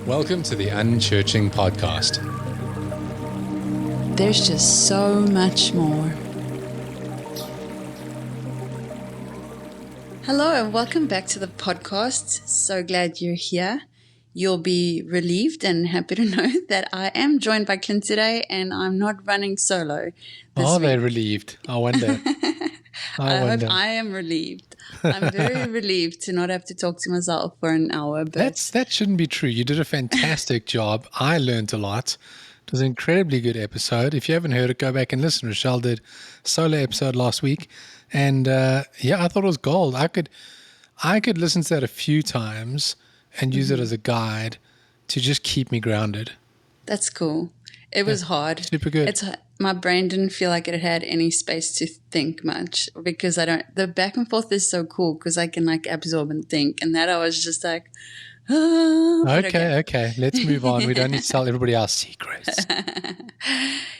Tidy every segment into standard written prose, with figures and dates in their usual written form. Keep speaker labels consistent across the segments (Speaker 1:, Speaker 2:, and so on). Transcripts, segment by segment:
Speaker 1: Welcome to the Unchurching podcast.
Speaker 2: There's just so much more. Hello and welcome back to the podcast. So glad you're here. You'll be relieved and happy to know that I am joined by Clint today and I'm not running solo this
Speaker 1: Are they
Speaker 2: week.
Speaker 1: relieved? I wonder.
Speaker 2: I hope I am relieved. I'm very relieved to not have to talk to myself for an hour. But
Speaker 1: That shouldn't be true. You did a fantastic job. I learned a lot. It was an incredibly good episode. If you haven't heard it, go back and listen. Rachelle did a solo episode last week. And I thought it was gold. I could listen to that a few times and use it as a guide to just keep me grounded.
Speaker 2: That's cool. It was hard.
Speaker 1: Super good.
Speaker 2: My brain didn't feel like it had any space to think much because the back and forth is so cool because I can absorb and think. And that I was just like,
Speaker 1: Okay. Let's move on. We don't need to tell everybody our secrets.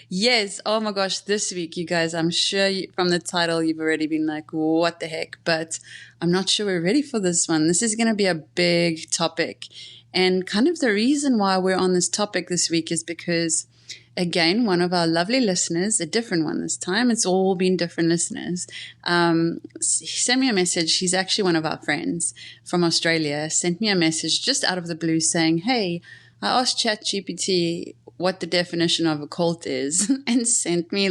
Speaker 2: Yes. Oh my gosh. This week, you guys, I'm sure from the title, you've already been like, what the heck? But I'm not sure we're ready for this one. This is going to be a big topic. And kind of the reason why we're on this topic this week is because, again, one of our lovely listeners, a different one this time, it's all been different listeners, he sent me a message. He's actually one of our friends from Australia, sent me a message just out of the blue saying, hey, I asked ChatGPT what the definition of a cult is and sent me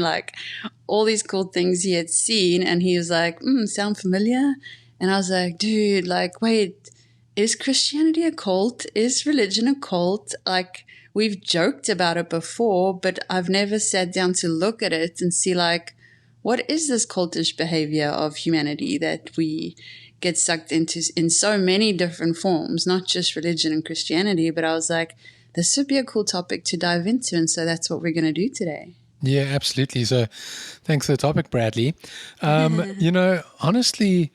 Speaker 2: all these cool things he had seen. And he was like, sound familiar? And I was like, dude, wait, is Christianity a cult? Is religion a cult? We've joked about it before, but I've never sat down to look at it and see what is this cultish behavior of humanity that we get sucked into in so many different forms, not just religion and Christianity. But I was like, this would be a cool topic to dive into. And so that's what we're going to do today.
Speaker 1: Yeah, absolutely. So thanks for the topic, Bradley. Honestly,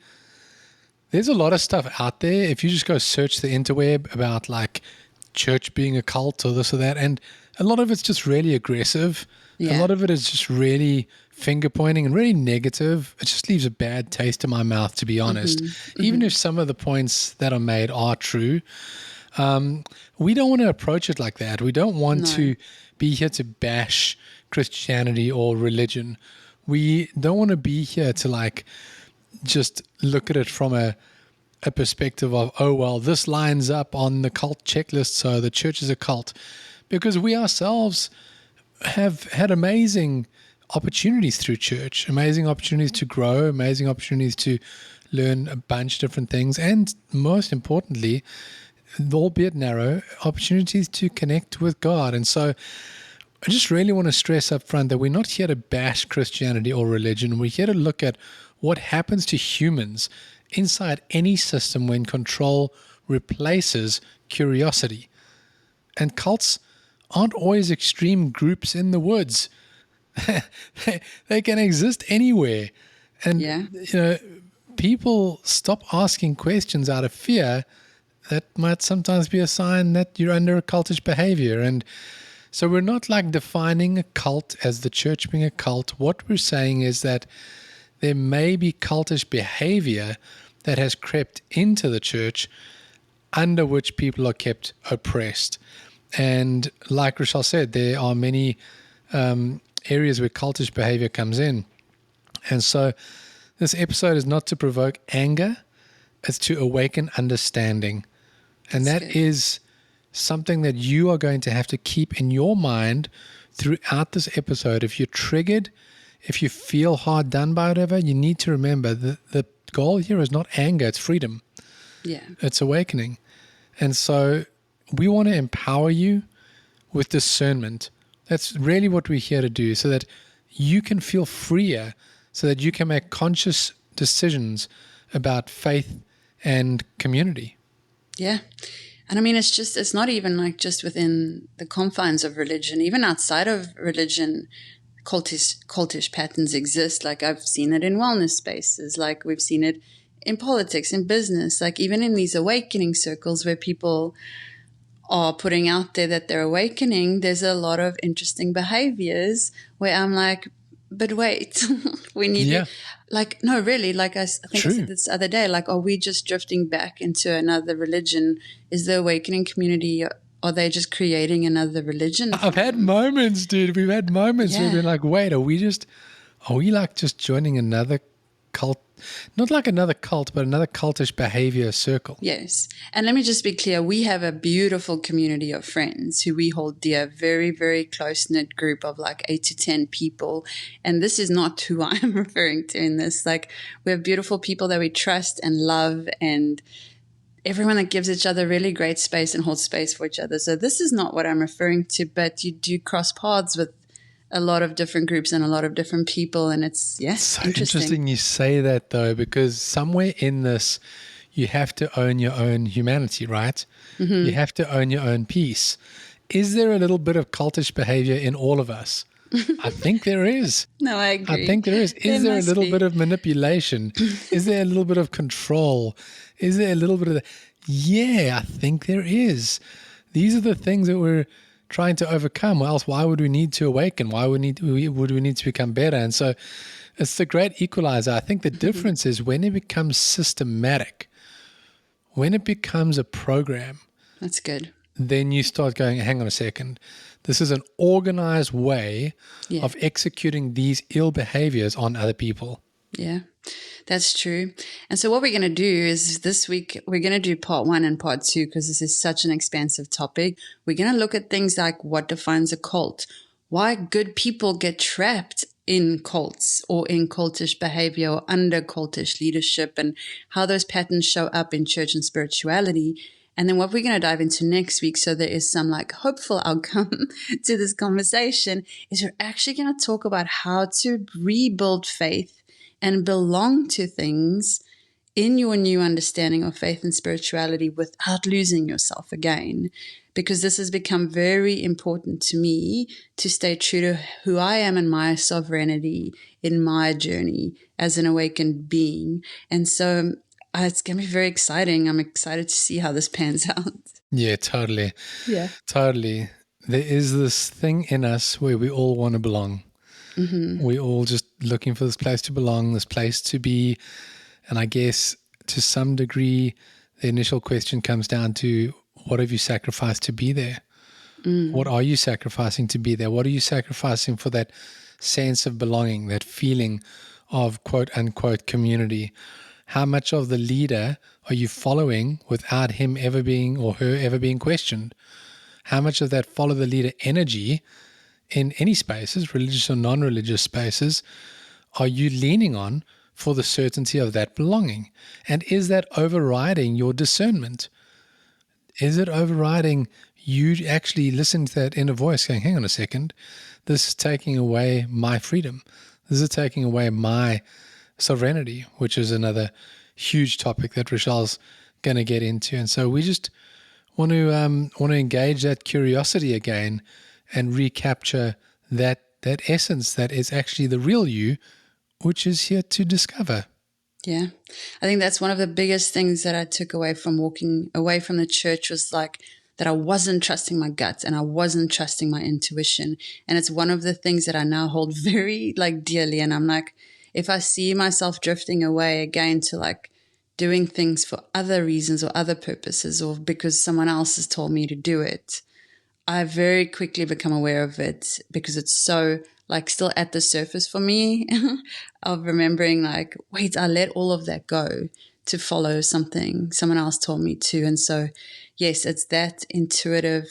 Speaker 1: there's a lot of stuff out there. If you just go search the interweb about church being a cult or this or that, and a lot of it's just really aggressive.
Speaker 2: Yeah.
Speaker 1: A lot of it is just really finger pointing and really negative. It just leaves a bad taste in my mouth, to be honest. Even if some of the points that are made are true, we don't want to approach it like that. We don't want to be here to bash Christianity or religion. We don't want to be here to just look at it from a perspective of, oh, well, this lines up on the cult checklist, so the church is a cult. Because we ourselves have had amazing opportunities through church, amazing opportunities to grow, amazing opportunities to learn a bunch of different things, and most importantly, albeit narrow, opportunities to connect with God. And so I just really want to stress up front that we're not here to bash Christianity or religion. We're here to look at what happens to humans inside any system when control replaces curiosity. And cults aren't always extreme groups in the woods. They can exist anywhere. And, people stop asking questions out of fear. That might sometimes be a sign that you're under a cultish behavior. And so we're not defining a cult as the church being a cult. What we're saying is that there may be cultish behavior that has crept into the church under which people are kept oppressed. And like Rachelle said, there are many areas where cultish behavior comes in. And so this episode is not to provoke anger, it's to awaken understanding. And that is something that you are going to have to keep in your mind throughout this episode. If you're triggered, if you feel hard done by whatever, you need to remember the goal here is not anger, it's freedom.
Speaker 2: Yeah.
Speaker 1: It's awakening. And so we want to empower you with discernment. That's really what we're here to do, so that you can feel freer, so that you can make conscious decisions about faith and community.
Speaker 2: Yeah. And I mean, it's not even just within the confines of religion, even outside of religion, cultish patterns exist. I've seen it in wellness spaces, we've seen it in politics, in business, even in these awakening circles where people are putting out there that they're awakening, there's a lot of interesting behaviors where I'm like, but wait, we need to, no, really, I think I said this the other day, are we just drifting back into another religion? Is the awakening community are they just creating another religion?
Speaker 1: I've had moments, dude. We've had moments where we've been like, wait, are we like just joining another cult? Not like another cult, but another cultish behavior circle.
Speaker 2: Yes. And let me just be clear. We have a beautiful community of friends who we hold dear, very, very close-knit group of like 8 to 10 people. And this is not who I'm referring to in this. Like, we have beautiful people that we trust and love, and everyone that gives each other really great space and holds space for each other. So this is not what I'm referring to, but you do cross paths with a lot of different groups and a lot of different people. And it's,
Speaker 1: So interesting you say that, though, because somewhere in this, you have to own your own humanity, right? Mm-hmm. You have to own your own peace. Is there a little bit of cultish behavior in all of us? I think there is.
Speaker 2: No, I agree.
Speaker 1: I think there is. Is there a little bit of manipulation? Is there a little bit of control? Is there a little bit of Yeah, I think there is. These are the things that we're trying to overcome. Or else, why would we need to awaken? Why would we need to become better? And so it's the great equalizer. I think the difference is when it becomes systematic, when it becomes a program.
Speaker 2: That's good.
Speaker 1: Then you start going, hang on a second. This is an organized way of executing these ill behaviors on other people.
Speaker 2: Yeah, that's true. And so what we're going to do is this week, we're going to do part 1 and part 2 because this is such an expansive topic. We're going to look at things like what defines a cult, why good people get trapped in cults or in cultish behavior or under cultish leadership, and how those patterns show up in church and spirituality. And then what we're going to dive into next week, so there is some like hopeful outcome to this conversation, is we're actually going to talk about how to rebuild faith and belong to things in your new understanding of faith and spirituality without losing yourself again. Because this has become very important to me to stay true to who I am and my sovereignty in my journey as an awakened being. And so it's going to be very exciting. I'm excited to see how this pans out.
Speaker 1: Yeah, totally.
Speaker 2: Yeah.
Speaker 1: Totally. There is this thing in us where we all want to belong. Mm-hmm. We're all just looking for this place to belong, this place to be. And I guess to some degree, the initial question comes down to, what have you sacrificed to be there? What are you sacrificing to be there? What are you sacrificing for that sense of belonging, that feeling of quote unquote community? How much of the leader are you following without him ever being or her ever being questioned? How much of that follow the leader energy in any spaces, religious or non-religious spaces, are you leaning on for the certainty of that belonging? And is that overriding your discernment? Is it overriding you actually listen to that inner voice going, hang on a second, this is taking away my freedom. This is taking away my sovereignty, which is another huge topic that Rachelle's going to get into. And so we just want to engage that curiosity again and recapture that essence that is actually the real you, which is here to discover.
Speaker 2: Yeah. I think that's one of the biggest things that I took away from walking away from the church, was like that I wasn't trusting my gut and I wasn't trusting my intuition. And it's one of the things that I now hold very like dearly. And I'm like, if I see myself drifting away again to like doing things for other reasons or other purposes, or because someone else has told me to do it, I very quickly become aware of it, because it's so like still at the surface for me of remembering like, wait, I let all of that go to follow something someone else told me to. And so, yes, it's that intuitive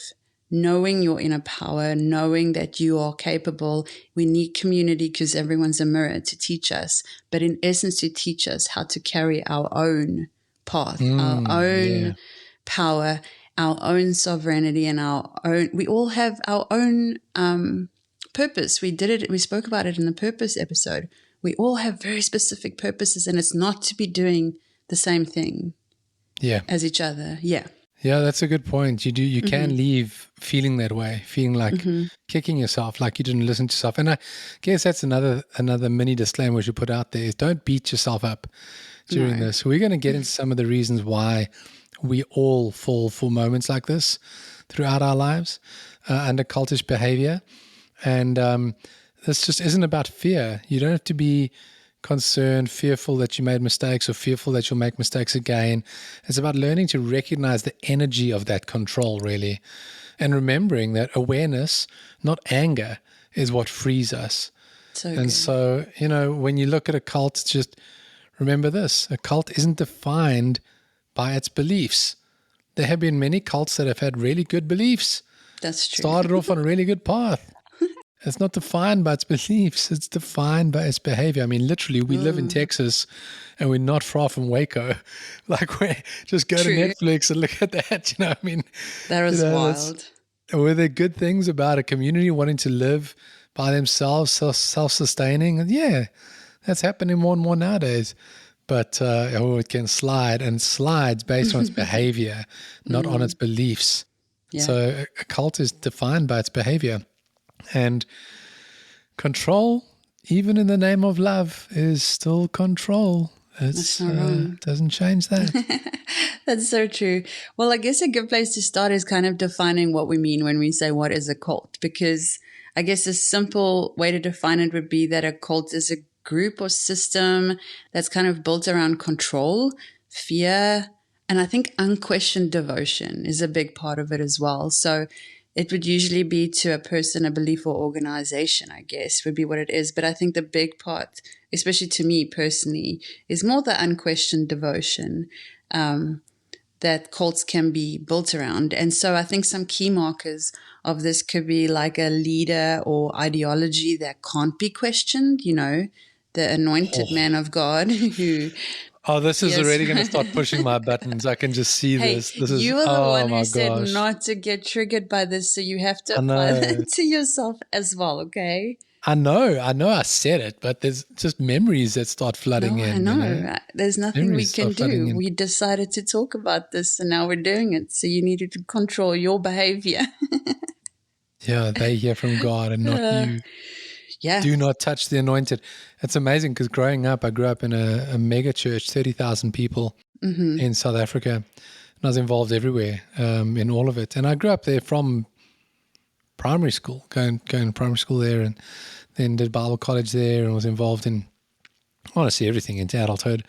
Speaker 2: knowing your inner power, knowing that you are capable. We need community because everyone's a mirror to teach us, but in essence to teach us how to carry our own path, our own power, our own sovereignty, and our own, we all have our own purpose. We spoke about it in the purpose episode. We all have very specific purposes, and it's not to be doing the same thing as each other. Yeah,
Speaker 1: that's a good point. You can leave feeling that way, feeling like kicking yourself, like you didn't listen to yourself. And I guess that's another mini disclaimer we should put out there, is don't beat yourself up during this. We're going to get into some of the reasons why we all fall for moments like this throughout our lives under cultish behavior. And this just isn't about fear. You don't have to be concerned, fearful that you made mistakes or fearful that you'll make mistakes again. It's about learning to recognize the energy of that control, really. and remembering that awareness, not anger, is what frees us.
Speaker 2: So
Speaker 1: And
Speaker 2: good.
Speaker 1: so, when you look at a cult, just remember this: a cult isn't defined by its beliefs. There have been many cults that have had really good beliefs,
Speaker 2: That's true.
Speaker 1: started off on a really good path. It's not defined by its beliefs. It's defined by its behavior. I mean, literally, we live in Texas and we're not far from Waco. Like, we just go
Speaker 2: True.
Speaker 1: to Netflix and look at that. I mean,
Speaker 2: That was wild.
Speaker 1: were there good things about a community wanting to live by themselves, self-sustaining? And yeah, that's happening more and more nowadays. But it can slide, and slides based on its behavior, not on its beliefs.
Speaker 2: Yeah.
Speaker 1: So a cult is defined by its behavior. And control, even in the name of love, is still control.
Speaker 2: That's not wrong.
Speaker 1: Doesn't change that.
Speaker 2: That's so true. Well, I guess a good place to start is kind of defining what we mean when we say what is a cult, because I guess a simple way to define it would be that a cult is a group or system that's kind of built around control, fear, and I think unquestioned devotion is a big part of it as well. So it would usually be to a person, a belief, or organization, I guess, would be what it is. But I think the big part, especially to me personally, is more the unquestioned devotion that cults can be built around. And so I think some key markers of this could be like a leader or ideology that can't be questioned, the anointed man of God who...
Speaker 1: Oh, this is already going to start pushing my buttons. I can just see this. This is,
Speaker 2: you are the one who said
Speaker 1: gosh.
Speaker 2: not to get triggered by this, so you have to apply that to yourself as well, okay?
Speaker 1: I know I said it, but there's just memories that start flooding in.
Speaker 2: I know. There's nothing
Speaker 1: Memories
Speaker 2: we can
Speaker 1: start flooding
Speaker 2: do.
Speaker 1: in.
Speaker 2: We decided to talk about this, and now we're doing it, so you needed to control your behavior.
Speaker 1: Yeah, they hear from God and not you.
Speaker 2: Yeah.
Speaker 1: Do not touch the anointed. It's amazing because growing up, I grew up in a mega church, 30,000 people in South Africa. And I was involved everywhere in all of it. And I grew up there from primary school, going to primary school there, and then did Bible college there and was involved in, honestly, everything into adulthood.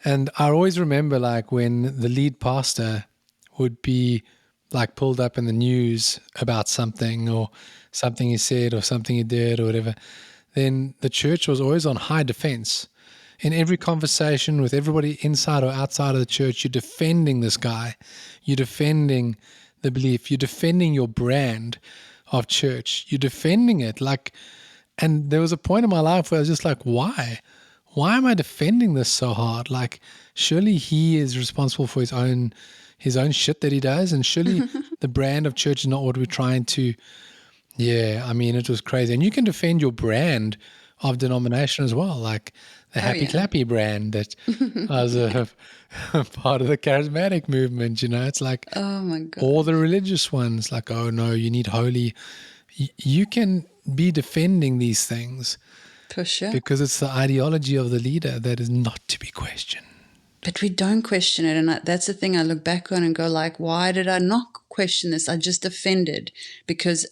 Speaker 1: And I always remember like when the lead pastor would be like pulled up in the news about something or something he said or something he did or whatever, then the church was always on high defense. In every conversation with everybody inside or outside of the church, you're defending this guy. You're defending the belief. You're defending your brand of church. You're defending it. And there was a point in my life where I was just like, why? Why am I defending this so hard? Like, surely he is responsible for his own shit that he does, and surely the brand of church is not what we're trying to. Yeah, I mean, it was crazy. And you can defend your brand of denomination as well, like the Happy Clappy brand that was a part of the charismatic movement. It's like,
Speaker 2: oh my God,
Speaker 1: all the religious ones, like, oh no, you need holy. You can be defending these things
Speaker 2: for sure,
Speaker 1: because it's the ideology of the leader that is not to be questioned.
Speaker 2: But we don't question it. And that's the thing I look back on and go like, why did I not question this? I just defended. Because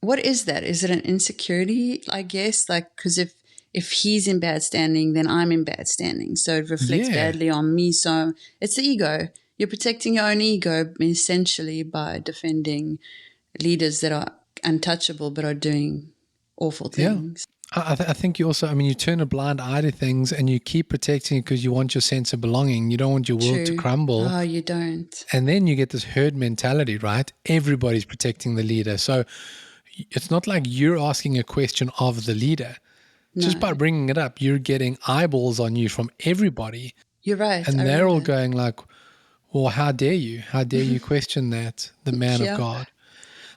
Speaker 2: what is that? Is it an insecurity, I guess? Like, because if he's in bad standing, then I'm in bad standing. So it reflects badly on me. So it's the ego. You're protecting your own ego essentially by defending leaders that are untouchable but are doing awful things.
Speaker 1: Yeah. I think you also, you turn a blind eye to things and you keep protecting it because you want your sense of belonging. You don't want your world to crumble.
Speaker 2: Oh, you don't.
Speaker 1: And then you get this herd mentality, right? Everybody's protecting the leader. So it's not like you're asking a question of the leader. No. Just by bringing it up, you're getting eyeballs on you from everybody.
Speaker 2: You're right.
Speaker 1: And they're all going like, well, how dare you? How dare you question that, the man of God?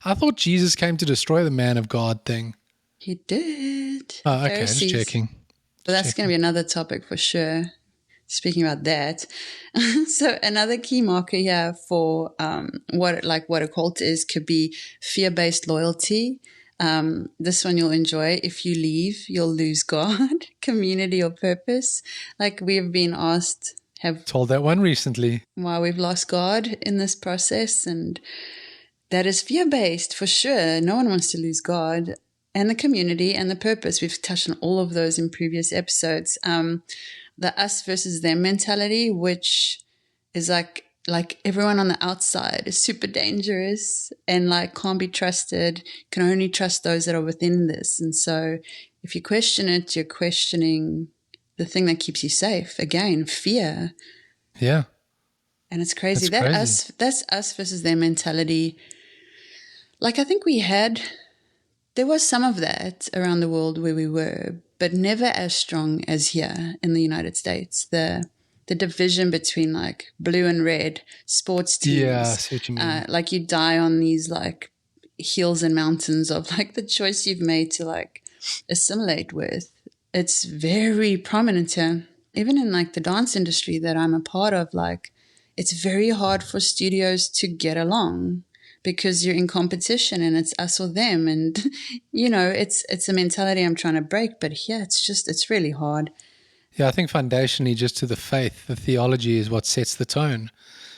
Speaker 1: I thought Jesus came to destroy the man of God thing.
Speaker 2: He did.
Speaker 1: Oh, okay, just checking.
Speaker 2: But that's going to be another topic for sure. Speaking about that. So another key marker here for what a cult is could be fear-based loyalty. This one you'll enjoy. If you leave, you'll lose God, community, or purpose. Like we've been asked,
Speaker 1: told that one recently.
Speaker 2: Why we've lost God in this process, and that is fear-based for sure. No one wants to lose God. And the community and the purpose. We've touched on all of those in previous episodes. The us versus them mentality, which is like like everyone on the outside is super dangerous and like can't be trusted. Can only trust those that are within this. And so if you question it, you're questioning the thing that keeps you safe. Again, fear.
Speaker 1: Yeah.
Speaker 2: And it's crazy.
Speaker 1: That's
Speaker 2: That's us versus their mentality. Like I think there was some of that around the world where we were, but never as strong as here in the United States. The division between like blue and red sports teams.
Speaker 1: Yeah, I see what you mean.
Speaker 2: Like you die on these like hills and mountains of like the choice you've made to like assimilate with. It's very prominent here. Even in like the dance industry that I'm a part of, like it's very hard for studios to get along because you're in competition and it's us or them. And, you know, it's a mentality I'm trying to break. But yeah, it's really hard.
Speaker 1: Yeah, I think foundationally, just to the faith, the theology is what sets the tone.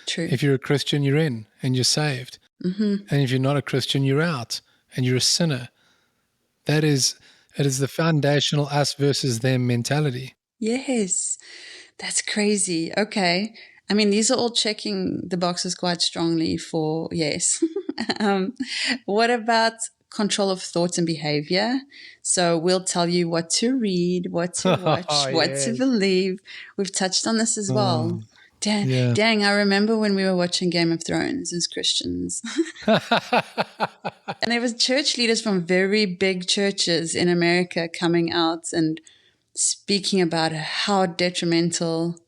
Speaker 2: True.
Speaker 1: If you're a Christian, you're in and you're saved. And if you're not a Christian, you're out and you're a sinner. It is the foundational us versus them mentality.
Speaker 2: Yes, that's crazy. Okay. I mean, these are all checking the boxes quite strongly for yes. What about control of thoughts and behavior? So we'll tell you what to read, what to watch, what to believe. We've touched on this as well. Dang, I remember when we were watching Game of Thrones as Christians. And there was church leaders from very big churches in America coming out and speaking about how detrimental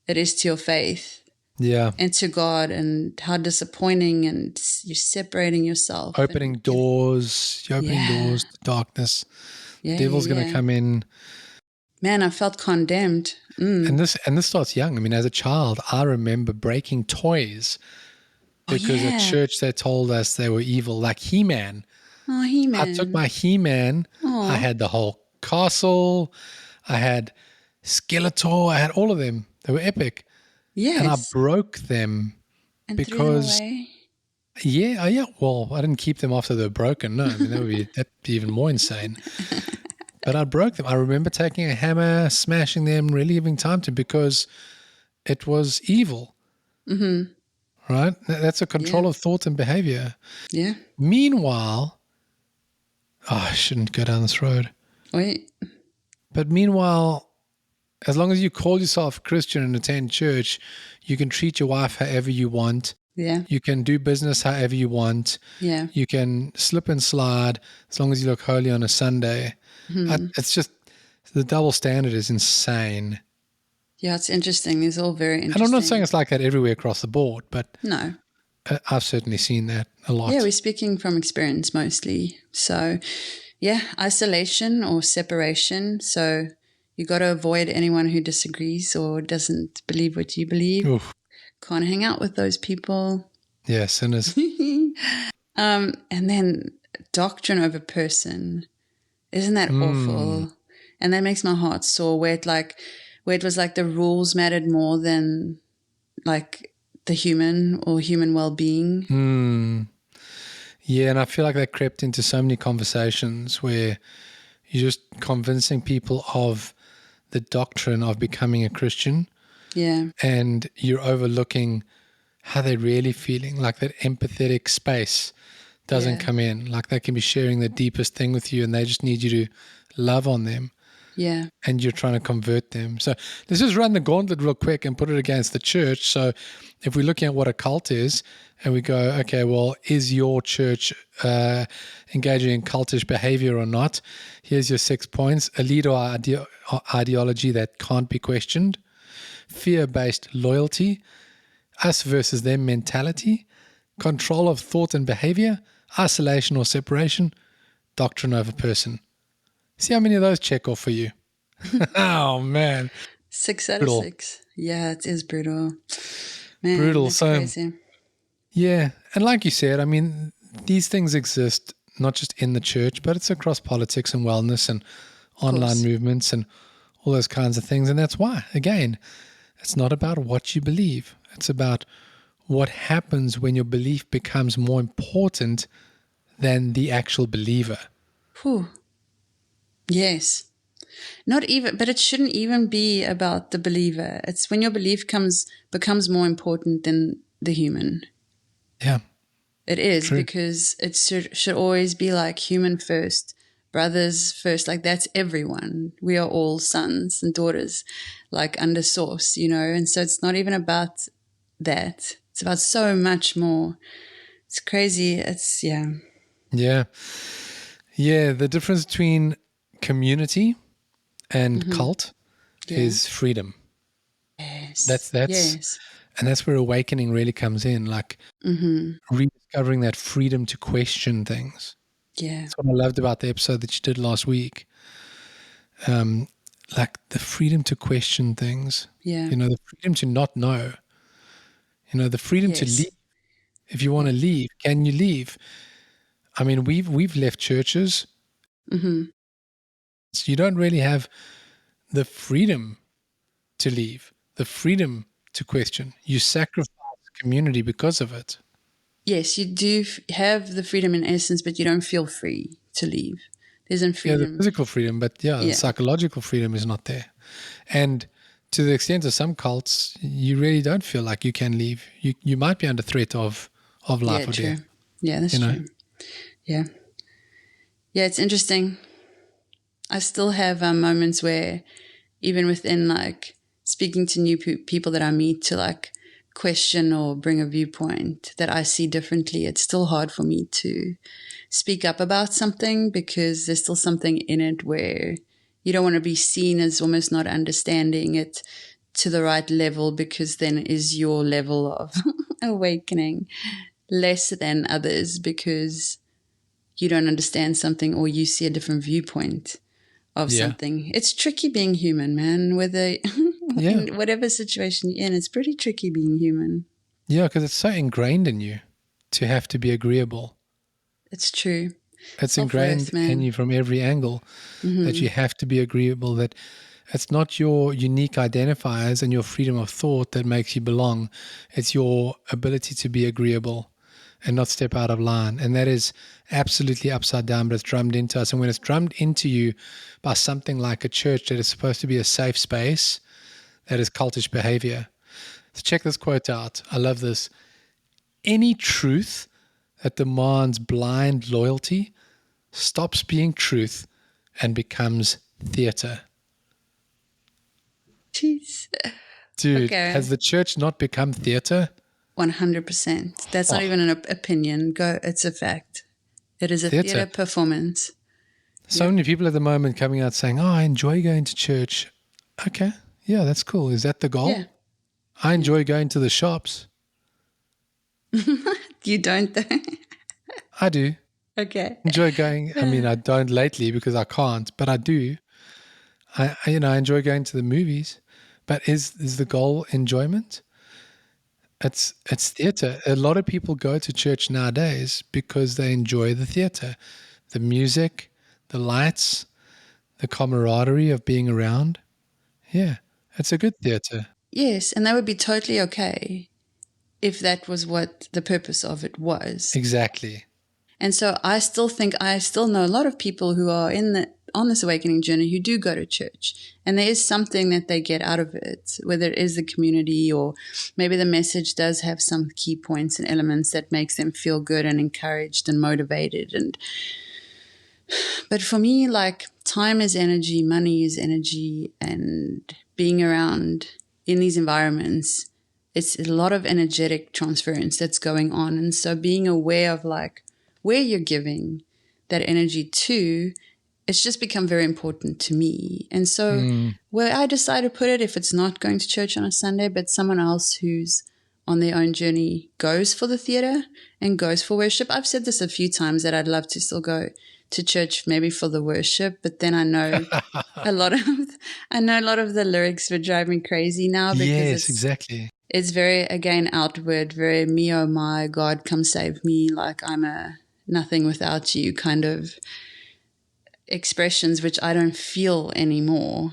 Speaker 2: it is to your faith and to God, and how disappointing, and you're separating yourself.
Speaker 1: Opening doors to darkness. The devil's going to come in.
Speaker 2: Man, I felt condemned.
Speaker 1: And this starts young. I mean, as a child, I remember breaking toys because at church they told us they were evil, like He-Man.
Speaker 2: Oh, He-Man.
Speaker 1: I took my He-Man. I had the whole castle. I had Skeletor. I had all of them. They were epic.
Speaker 2: Yes.
Speaker 1: And I broke them
Speaker 2: and
Speaker 1: because...
Speaker 2: threw them away.
Speaker 1: Yeah. Well, I didn't keep them after they were broken. No, I mean, that'd be even more insane. But I broke them. I remember taking a hammer, smashing them, really giving time to, because it was evil. Right? That's a control of thought and behavior.
Speaker 2: Yeah.
Speaker 1: Meanwhile, I shouldn't go down this road.
Speaker 2: Wait.
Speaker 1: But meanwhile, as long as you call yourself Christian and attend church, you can treat your wife however you want.
Speaker 2: Yeah.
Speaker 1: You can do business however you want.
Speaker 2: Yeah.
Speaker 1: You can slip and slide as long as you look holy on a Sunday. It's just, the double standard is insane.
Speaker 2: Yeah, it's interesting. These are all very interesting.
Speaker 1: And I'm not saying it's like that everywhere across the board, but
Speaker 2: no,
Speaker 1: I've certainly seen that a lot.
Speaker 2: Yeah, we're speaking from experience mostly. So, yeah, isolation or separation. So you got to avoid anyone who disagrees or doesn't believe what you believe.
Speaker 1: Oof.
Speaker 2: Can't hang out with those people.
Speaker 1: Yeah, sinners.
Speaker 2: And then doctrine over person. Isn't that awful? And that makes my heart sore, where it was like the rules mattered more than like the human or human well-being.
Speaker 1: Yeah, and I feel like that crept into so many conversations where you're just convincing people of the doctrine of becoming a Christian.
Speaker 2: Yeah.
Speaker 1: And you're overlooking how they're really feeling, like that empathetic space doesn't come in. Like they can be sharing the deepest thing with you and they just need you to love on them.
Speaker 2: Yeah.
Speaker 1: And you're trying to convert them. So let's just run the gauntlet real quick and put it against the church. So if we're looking at what a cult is and we go, okay, well, is your church engaging in cultish behavior or not? Here's your 6 points. A leader ideology that can't be questioned. Fear-based loyalty. Us versus them mentality. Control of thought and behavior. Isolation or separation. Doctrine over person. See how many of those check off for you. Oh, man.
Speaker 2: 6 out
Speaker 1: brutal.
Speaker 2: of 6. Yeah, it is brutal. Man,
Speaker 1: Brutal.
Speaker 2: that's
Speaker 1: So,
Speaker 2: crazy.
Speaker 1: yeah. And like you said, I mean, these things exist not just in the church, but it's across politics and wellness and online movements and all those kinds of things. And that's why, again, it's not about what you believe. It's about what happens when your belief becomes more important than the actual believer.
Speaker 2: Whew. Yes. Not even, but it shouldn't even be about the believer. It's when your belief becomes more important than the human.
Speaker 1: Yeah.
Speaker 2: It is,
Speaker 1: True.
Speaker 2: because it should always be like human first, brothers first. Like, that's everyone. We are all sons and daughters, like under source, And so it's not even about that. It's about so much more. It's crazy. It's, yeah.
Speaker 1: Yeah. Yeah. The difference between community and cult is freedom.
Speaker 2: Yes. Yes.
Speaker 1: And that's where awakening really comes in, like rediscovering that freedom to question things.
Speaker 2: Yeah.
Speaker 1: That's what I loved about the episode that you did last week. Like the freedom to question things.
Speaker 2: Yeah.
Speaker 1: The freedom to not know. The freedom to
Speaker 2: Yes.
Speaker 1: leave. If you want to leave, can you leave? I mean, we've left churches. So you don't really have the freedom to leave, the freedom to question. You sacrifice community because of it.
Speaker 2: Yes, you do have the freedom in essence, but you don't feel free to leave. There isn't freedom.
Speaker 1: Yeah, the physical freedom, but the psychological freedom is not there. And to the extent of some cults, you really don't feel like you can leave. You might be under threat of life or
Speaker 2: true.
Speaker 1: death.
Speaker 2: Yeah, that's true. Yeah. Yeah, it's interesting. I still have moments where, even within like speaking to new people that I meet to like question or bring a viewpoint that I see differently, it's still hard for me to speak up about something, because there's still something in it where you don't want to be seen as almost not understanding it to the right level, because then is your level of awakening less than others because you don't understand something or you see a different viewpoint of something. It's tricky being human, man. Whether in whatever situation you're in, it's pretty tricky being human.
Speaker 1: Yeah, because it's so ingrained in you to have to be agreeable.
Speaker 2: It's true.
Speaker 1: It's ingrained in you from every angle that you have to be agreeable, that it's not your unique identifiers and your freedom of thought that makes you belong. It's your ability to be agreeable and not step out of line. And that is absolutely upside down, but it's drummed into us. And when it's drummed into you by something like a church that is supposed to be a safe space, that is cultish behavior. So check this quote out. I love this. Any truth that demands blind loyalty stops being truth and becomes theater.
Speaker 2: Jeez.
Speaker 1: Dude, has the church not become theater?
Speaker 2: 100%. That's not even an opinion. It's a fact. It is a theater performance.
Speaker 1: So many people at the moment coming out saying, I enjoy going to church. Okay. Yeah, that's cool. Is that the goal?
Speaker 2: Yeah.
Speaker 1: I enjoy going to the shops.
Speaker 2: You don't, though?
Speaker 1: I do.
Speaker 2: Okay.
Speaker 1: Enjoy going. I mean, I don't lately because I can't, but I do. I enjoy going to the movies. But is the goal enjoyment? It's theater. A lot of people go to church nowadays because they enjoy the theater, the music, the lights, the camaraderie of being around. Yeah, it's a good theater.
Speaker 2: Yes, and that would be totally okay if that was what the purpose of it was.
Speaker 1: Exactly.
Speaker 2: And so I still know a lot of people who are on this awakening journey who do go to church, and there is something that they get out of it, whether it is the community or maybe the message does have some key points and elements that makes them feel good and encouraged and motivated. But for me, like, time is energy, money is energy, and being around in these environments, it's a lot of energetic transference that's going on. And so being aware of like where you're giving that energy to, it's just become very important to me. And so where I decide to put it, if it's not going to church on a Sunday, but someone else who's on their own journey goes for the theater and goes for worship. I've said this a few times that I'd love to still go to church maybe for the worship, but then I know a lot of the lyrics would drive me crazy now, because it's very, again, outward, very me, oh my God, come save me, like I'm a nothing without you kind of expressions, which I don't feel anymore.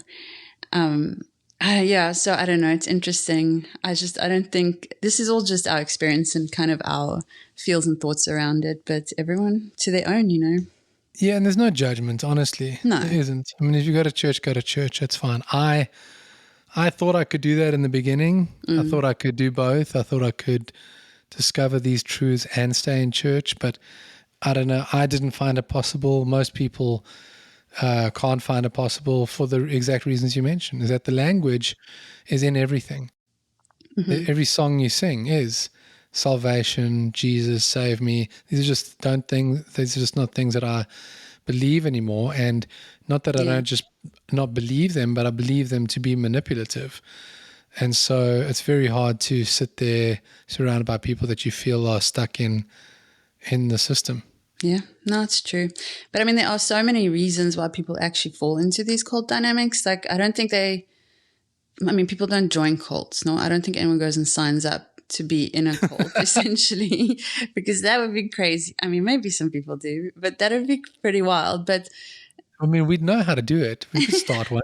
Speaker 2: So I don't know. It's interesting. I don't think this is all just our experience and kind of our feels and thoughts around it, but everyone to their own,
Speaker 1: Yeah, and there's no judgment, honestly.
Speaker 2: No.
Speaker 1: There isn't. I mean, if you go to church, that's fine. I I thought I could do that in the beginning. I thought I could do both. I thought I could discover these truths and stay in church, but I don't know. I didn't find it possible. Most people can't find it possible for the exact reasons you mentioned, is that the language is in everything. Every song you sing is salvation, Jesus, save me. These are just not things that I believe anymore. And not that I don't just not believe them, but I believe them to be manipulative. And so it's very hard to sit there surrounded by people that you feel are stuck in the system.
Speaker 2: Yeah, no, it's true. But I mean, there are so many reasons why people actually fall into these cult dynamics. Like, I don't think people don't join cults. No, I don't think anyone goes and signs up to be in a cult, essentially, because that would be crazy. I mean, maybe some people do, but that would be pretty wild. But
Speaker 1: I mean, we'd know how to do it. We could start one.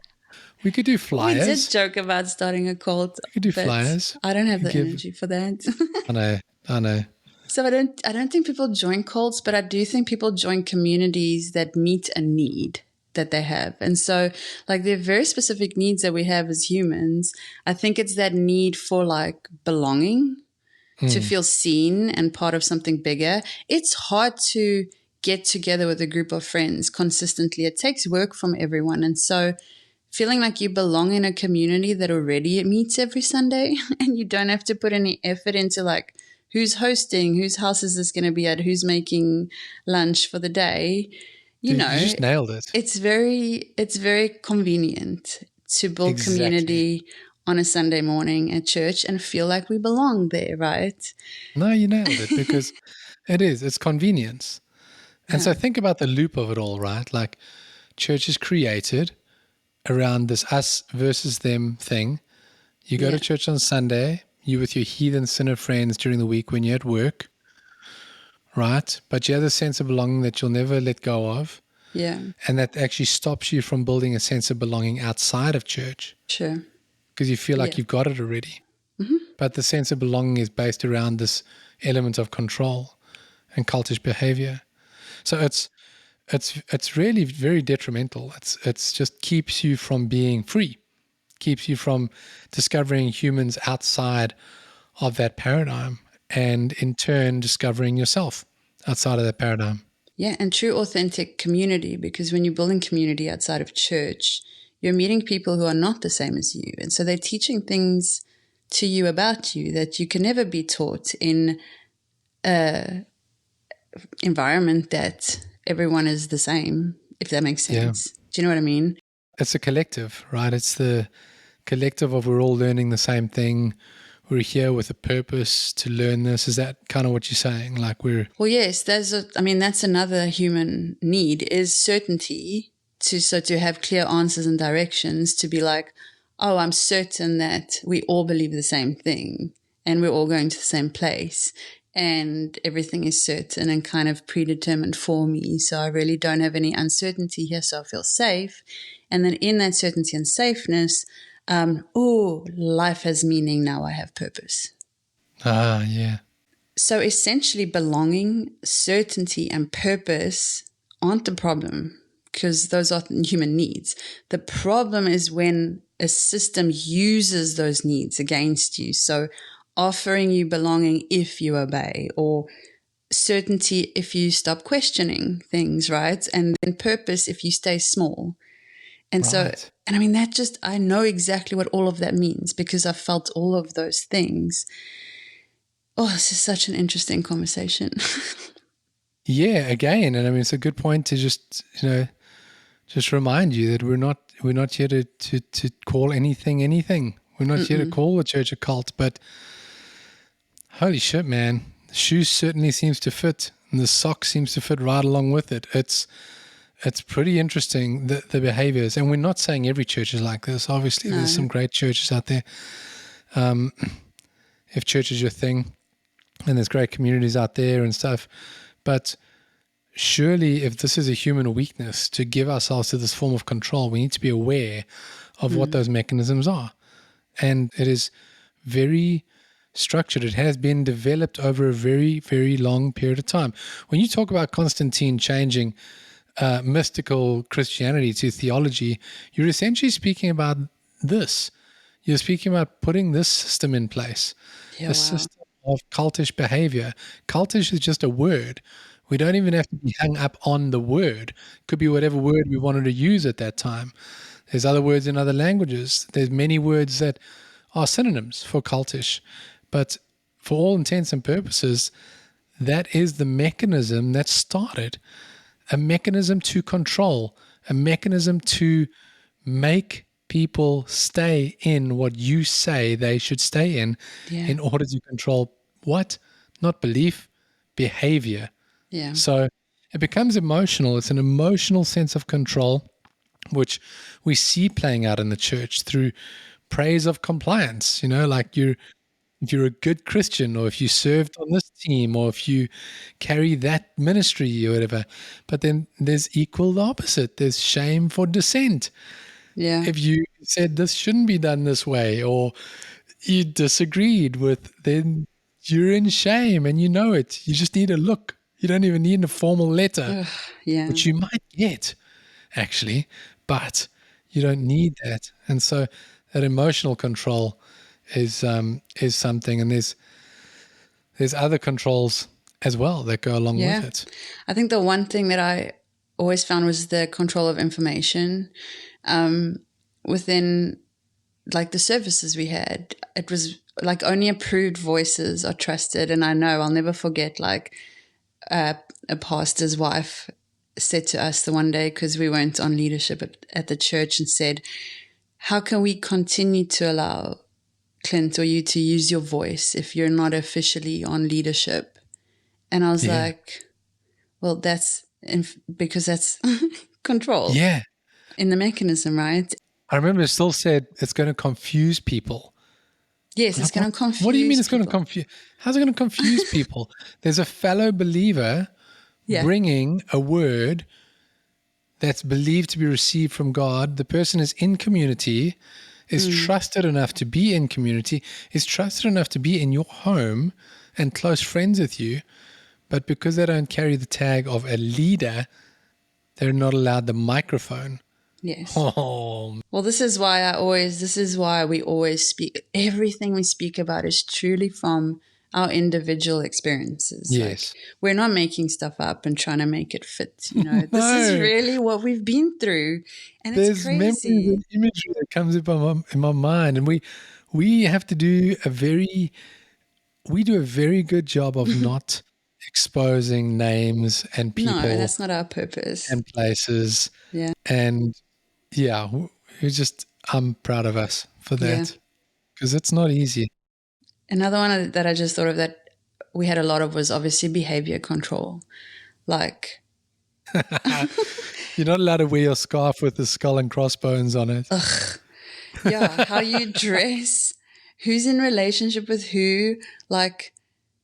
Speaker 1: We could do flyers.
Speaker 2: We did joke about starting a cult.
Speaker 1: We could do flyers.
Speaker 2: I don't have the energy for that.
Speaker 1: I know.
Speaker 2: So I don't think people join cults, but I do think people join communities that meet a need that they have. And so, like, there are very specific needs that we have as humans. I think it's that need for, like, belonging, to feel seen and part of something bigger. It's hard to get together with a group of friends consistently. It takes work from everyone. And so feeling like you belong in a community that already meets every Sunday and you don't have to put any effort into, like, who's hosting, whose house is this going to be at, who's making lunch for the day. You
Speaker 1: just nailed it.
Speaker 2: It's very convenient to build community on a Sunday morning at church and feel like we belong there, right?
Speaker 1: No, you nailed it, because it's convenience. And so think about the loop of it all, right? Like, church is created around this us versus them thing. You go to church on Sunday, you with your heathen sinner friends during the week when you're at work, right? But you have a sense of belonging that you'll never let go of.
Speaker 2: Yeah.
Speaker 1: And that actually stops you from building a sense of belonging outside of church.
Speaker 2: Sure.
Speaker 1: Because you feel like you've got it already. But the sense of belonging is based around this element of control and cultish behavior. So it's really very detrimental. It's just keeps you from being free, keeps you from discovering humans outside of that paradigm, and in turn discovering yourself outside of that paradigm.
Speaker 2: Yeah, and true authentic community, because when you're building community outside of church, you're meeting people who are not the same as you. And so they're teaching things to you about you that you can never be taught in a environment that everyone is the same, if that makes sense. Yeah. Do you know what I mean?
Speaker 1: It's a collective, right? It's the collective of we're all learning the same thing. We're here with a purpose to learn this. Is that kind of what you're saying? Like
Speaker 2: Well, yes, that's another human need, is certainty, to have clear answers and directions, to be like, oh, I'm certain that we all believe the same thing and we're all going to the same place and everything is certain and kind of predetermined for me. So I really don't have any uncertainty here, so I feel safe. And then in that certainty and safeness, life has meaning, now I have purpose.
Speaker 1: Yeah.
Speaker 2: So essentially belonging, certainty, and purpose aren't the problem, because those are human needs. The problem is when a system uses those needs against you. So offering you belonging if you obey, or certainty if you stop questioning things, right? And then purpose if you stay small. And I know exactly what all of that means, because I've felt all of those things. Oh, this is such an interesting conversation.
Speaker 1: Yeah, again, and I mean, it's a good point to just remind you that we're not here to call anything. We're not here to call the church a cult, but holy shit, man, the shoe certainly seems to fit, and the sock seems to fit right along with it. It's pretty interesting, the behaviors. And we're not saying every church is like this. Obviously, there's some great churches out there. If church is your thing, and there's great communities out there and stuff. But surely if this is a human weakness to give ourselves to this form of control, we need to be aware of what those mechanisms are. And it is very structured. It has been developed over a very, very long period of time. When you talk about Constantine changing mystical Christianity to theology, you're essentially speaking about this. You're speaking about putting this system in place,
Speaker 2: Yeah,
Speaker 1: the
Speaker 2: wow.
Speaker 1: system of cultish behavior. Cultish is just a word. We don't even have to be hung up on the word. Could be whatever word we wanted to use at that time. There's other words in other languages. There's many words that are synonyms for cultish. But for all intents and purposes, that is the mechanism that started. A mechanism to control, a mechanism to make people stay in what you say they should stay in order to control what? Not belief, behavior.
Speaker 2: Yeah.
Speaker 1: So it becomes emotional. It's an emotional sense of control, which we see playing out in the church through praise of compliance. Like if you're a good Christian, or if you served on this team, or if you carry that ministry or whatever. But then there's equal the opposite. There's shame for dissent.
Speaker 2: Yeah.
Speaker 1: If you said this shouldn't be done this way, or you disagreed with, then you're in shame and you know it. You just need a look. You don't even need a formal letter,
Speaker 2: Yeah.
Speaker 1: which you might get actually, but you don't need that. And so that emotional control is something, and there's other controls as well that go along with it.
Speaker 2: I think the one thing that I always found was the control of information within like the services we had. It was like only approved voices are trusted. And I know I'll never forget, like a pastor's wife said to us the one day, because we weren't on leadership at the church, and said, how can we continue to allow Clint or you to use your voice if you're not officially on leadership? And I was like, well, that's because that's control in the mechanism, right?
Speaker 1: I remember it still said it's going to confuse people.
Speaker 2: Yes, it's going to confuse.
Speaker 1: What do you mean it's
Speaker 2: people?
Speaker 1: going to confuse? How's it going to confuse people? There's a fellow believer bringing a word that's believed to be received from God. The person is in community, is trusted enough to be in community, is trusted enough to be in your home and close friends with you. But because they don't carry the tag of a leader, they're not allowed the microphone.
Speaker 2: Yes.
Speaker 1: Oh.
Speaker 2: Well, this is why we always speak. Everything we speak about is truly from our individual experiences.
Speaker 1: Yes.
Speaker 2: Like, we're not making stuff up and trying to make it fit. No. This is really what we've been through. And it's crazy.
Speaker 1: There's memories and imagery that comes up in my mind. And we have to do a very good job of not exposing names and people.
Speaker 2: No, that's not our purpose.
Speaker 1: And places.
Speaker 2: Yeah.
Speaker 1: And I'm proud of us for that, because it's not easy.
Speaker 2: Another one that I just thought of that we had a lot of was obviously behavior control. Like,
Speaker 1: you're not allowed to wear your scarf with the skull and crossbones on it.
Speaker 2: Yeah, how you dress, who's in relationship with who, like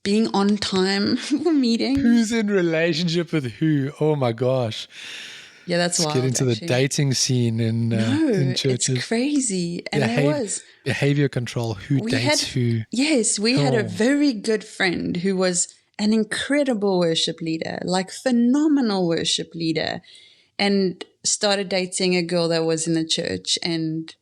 Speaker 2: being on time for meetings.
Speaker 1: Who's in relationship with who? Oh my gosh.
Speaker 2: Yeah, that's wild.
Speaker 1: Let's get into the dating scene in churches.
Speaker 2: It's crazy. And there was
Speaker 1: behavior control. Who dates who?
Speaker 2: Yes, we had a very good friend who was an incredible worship leader, like phenomenal worship leader, and started dating a girl that was in the church. And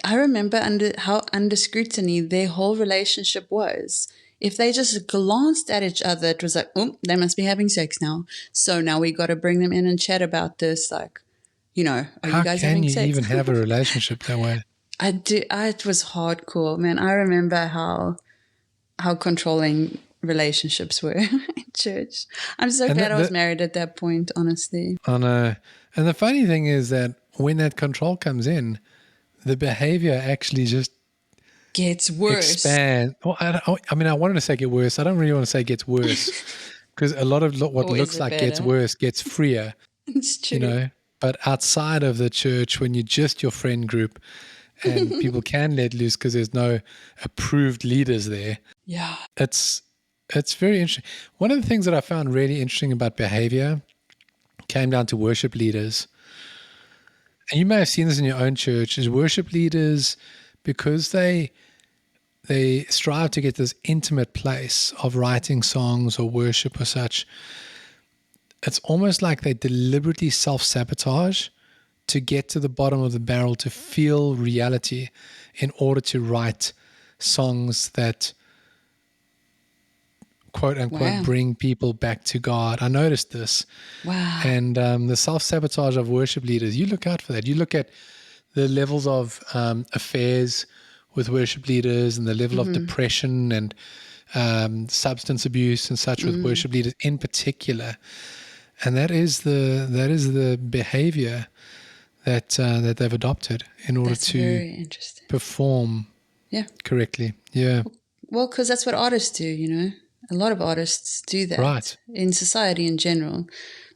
Speaker 2: I remember under scrutiny their whole relationship was. If they just glanced at each other, it was like, oh, they must be having sex now. So now we got to bring them in and chat about this. Like, are you guys having sex?
Speaker 1: How can you even have a relationship that way?
Speaker 2: I do. It was hardcore, man. I remember how controlling relationships were in church. I'm so glad I was married at that point, honestly.
Speaker 1: I know. And the funny thing is that when that control comes in, the behavior actually just
Speaker 2: gets worse.
Speaker 1: Expand. Well, I wanted to say get worse. I don't really want to say gets worse, because a lot of what looks like gets worse gets freer.
Speaker 2: It's true.
Speaker 1: But outside of the church, when you're just your friend group and people can let loose because there's no approved leaders there.
Speaker 2: Yeah.
Speaker 1: It's very interesting. One of the things that I found really interesting about behavior came down to worship leaders. And you may have seen this in your own church, is worship leaders, because they strive to get this intimate place of writing songs or worship or such. It's almost like they deliberately self-sabotage to get to the bottom of the barrel, to feel reality in order to write songs that quote unquote bring people back to God. I noticed this.
Speaker 2: Wow.
Speaker 1: And the self-sabotage of worship leaders, you look out for that. You look at the levels of affairs with worship leaders and the level of depression and substance abuse and such with worship leaders in particular. And that is the behavior that they've adopted in order to perform correctly. Yeah.
Speaker 2: Well, because that's what artists do, you know. A lot of artists do that in society in general.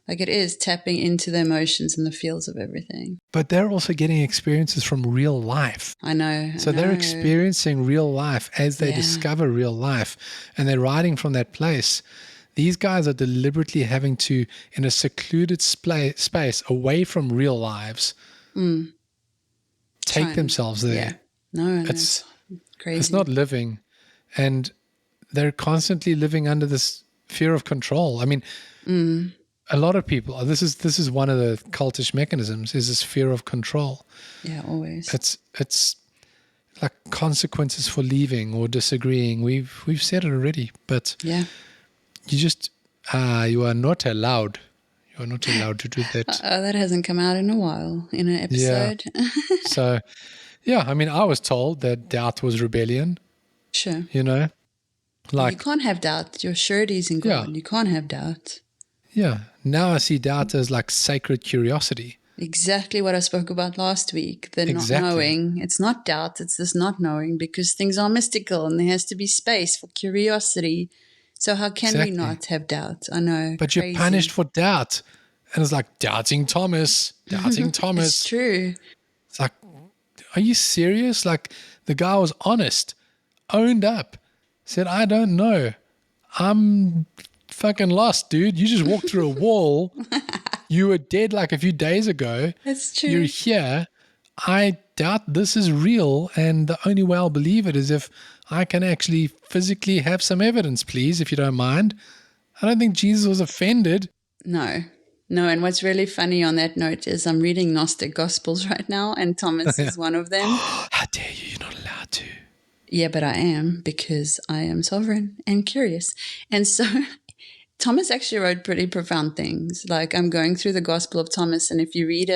Speaker 2: Like, it is tapping into the emotions and the feels of everything.
Speaker 1: But they're also getting experiences from real life.
Speaker 2: I know.
Speaker 1: So they're experiencing real life as they discover real life, and they're writing from that place. These guys are deliberately having to, in a secluded space away from real lives, take themselves there.
Speaker 2: Yeah. No, it's crazy.
Speaker 1: It's not living. And they're constantly living under this fear of control. I mean, a lot of people, this is one of the cultish mechanisms, is this fear of control.
Speaker 2: Yeah, always.
Speaker 1: It's like consequences for leaving or disagreeing. We've said it already, but you just you are not allowed. You are not allowed to do that.
Speaker 2: That hasn't come out in a while in an episode.
Speaker 1: Yeah. So, yeah, I mean, I was told that doubt was rebellion.
Speaker 2: Sure.
Speaker 1: You know, like
Speaker 2: you can't have doubt. Your surety is in God. Yeah. You can't have doubt.
Speaker 1: Yeah. Now I see doubt as like sacred curiosity.
Speaker 2: Exactly what I spoke about last week. The not knowing. It's not doubt. It's this not knowing, because things are mystical and there has to be space for curiosity. So how can we not have doubt? I know.
Speaker 1: But you're punished for doubt. And it's like doubting Thomas. Doubting Thomas.
Speaker 2: It's true.
Speaker 1: It's like, are you serious? Like, the guy was honest, owned up, said, I don't know. I'm fucking lost, dude. You just walked through a wall. You were dead like a few days ago.
Speaker 2: That's true.
Speaker 1: You're here. I doubt this is real, and the only way I'll believe it is if I can actually physically have some evidence, please, if you don't mind. I don't think Jesus was offended.
Speaker 2: No, and what's really funny on that note is I'm reading Gnostic Gospels right now, and Thomas is one of them.
Speaker 1: How dare you? You're not allowed to.
Speaker 2: Yeah, but I am, because I am sovereign and curious. And so Thomas actually wrote pretty profound things. Like, I'm going through the Gospel of Thomas, and if you read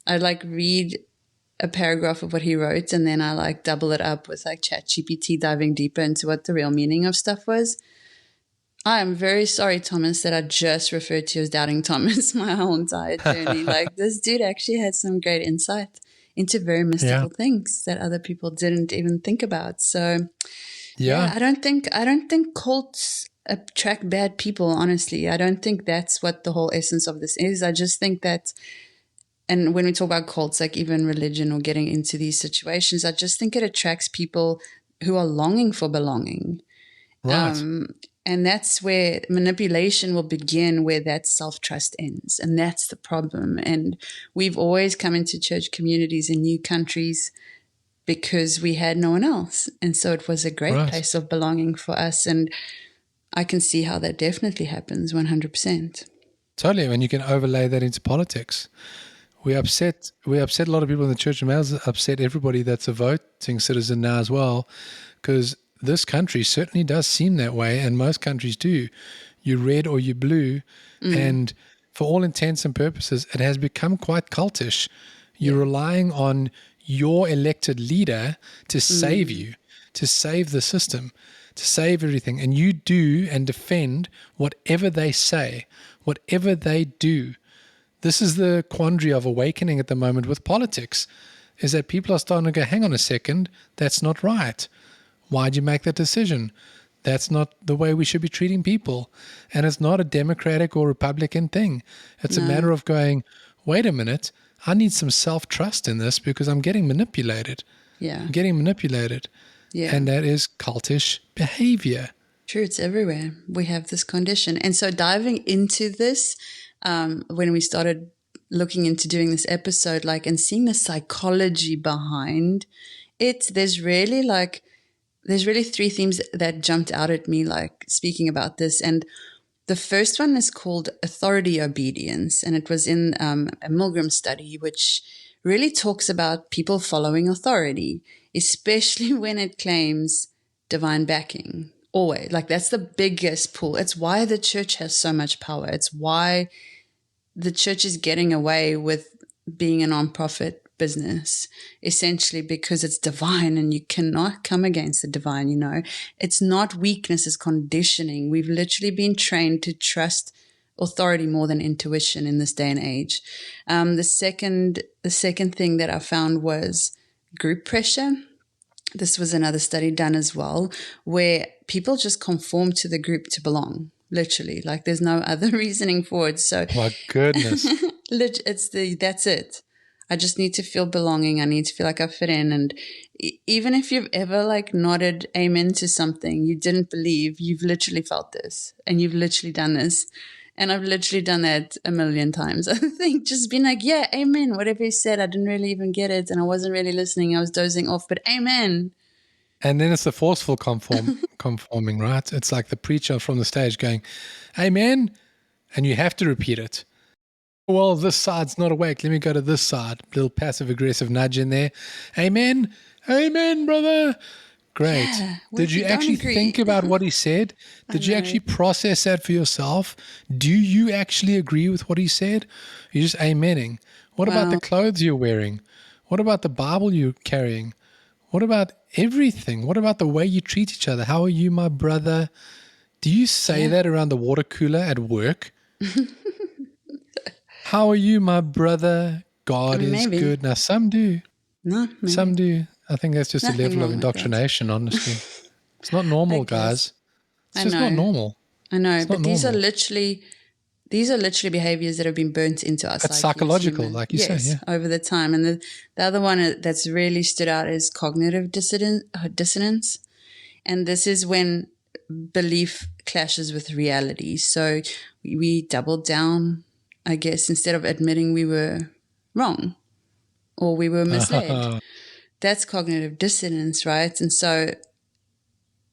Speaker 2: read a paragraph of what he wrote, and then I like double it up with like ChatGPT diving deeper into what the real meaning of stuff was. I am very sorry, Thomas, that I just referred to you as doubting Thomas my whole entire journey. Like, this dude actually had some great insight into very mystical things that other people didn't even think about. So I don't think cults attract bad people, honestly. I don't think that's what the whole essence of this is. I just think that, and when we talk about cults, like even religion or getting into these situations, I just think it attracts people who are longing for belonging.
Speaker 1: Right.
Speaker 2: And that's where manipulation will begin, where that self-trust ends. And that's the problem. And we've always come into church communities in new countries because we had no one else. And so it was a great place of belonging for us. And I can see how that definitely happens 100%.
Speaker 1: Totally. And you can overlay that into politics. We upset a lot of people in the church, and we upset everybody that's a voting citizen now as well, because this country certainly does seem that way, and most countries do. You're red or you're blue, and for all intents and purposes, it has become quite cultish. You're relying on your elected leader to save you, to save the system, to save everything, and you do and defend whatever they say, whatever they do. This is the quandary of awakening at the moment with politics, is that people are starting to go, hang on a second, that's not right. Why'd you make that decision? That's not the way we should be treating people. And it's not a Democratic or Republican thing. It's a matter of going, wait a minute, I need some self-trust in this because I'm getting manipulated.
Speaker 2: Yeah.
Speaker 1: I'm getting manipulated. Yeah. And that is cultish behavior.
Speaker 2: True, it's everywhere. We have this condition. And so diving into this, when we started looking into doing this episode, like, and seeing the psychology behind it, there's really three themes that jumped out at me, like, speaking about this. And The first one is called authority obedience, and it was in a Milgram study, which really talks about people following authority, especially when it claims divine backing. Always. Like, that's the biggest pull. It's why the church has so much power. It's why the church is getting away with being a nonprofit business, essentially, because it's divine and you cannot come against the divine, you know. It's not weakness, it's conditioning. We've literally been trained to trust authority more than intuition in this day and age. The second thing that I found was group pressure. This was another study done as well, where people just conform to the group to belong. Literally, like there's no other reasoning for it. So,
Speaker 1: my goodness,
Speaker 2: that's it. I just need to feel belonging. I need to feel like I fit in. And even if you've ever like nodded amen to something you didn't believe, you've literally felt this and you've literally done this. And I've literally done that a million times. I think just being like, yeah, amen. Whatever you said, I didn't really even get it. And I wasn't really listening. I was dozing off, but amen.
Speaker 1: And then it's the forceful conforming, right? It's like the preacher from the stage going, amen. And you have to repeat it. Well, this side's not awake. Let me go to this side. Little passive aggressive nudge in there. Amen. Amen, brother. Great.
Speaker 2: Yeah,
Speaker 1: Did you actually think about what he said? Did you actually process that for yourself? Do you actually agree with what he said? You're just amening. What about the clothes you're wearing? What about the Bible you're carrying? What about everything? What about the way you treat each other? How are you, my brother? Do you say that around the water cooler at work? How are you, my brother? God is good. Now, some do.
Speaker 2: No, maybe.
Speaker 1: Some do. I think that's just
Speaker 2: Nothing
Speaker 1: a level of
Speaker 2: wrong with
Speaker 1: indoctrination, honestly. It's not normal, guys. It's just not normal.
Speaker 2: I know,
Speaker 1: It's
Speaker 2: but
Speaker 1: not
Speaker 2: these are
Speaker 1: normal.
Speaker 2: literally behaviors that have been burnt into our psyche.
Speaker 1: It's psychological, like you say, yeah.
Speaker 2: over the time. And the other one that's really stood out is cognitive dissonance. And this is when belief clashes with reality. So we doubled down, I guess, instead of admitting we were wrong or we were misled. That's cognitive dissonance, right? And so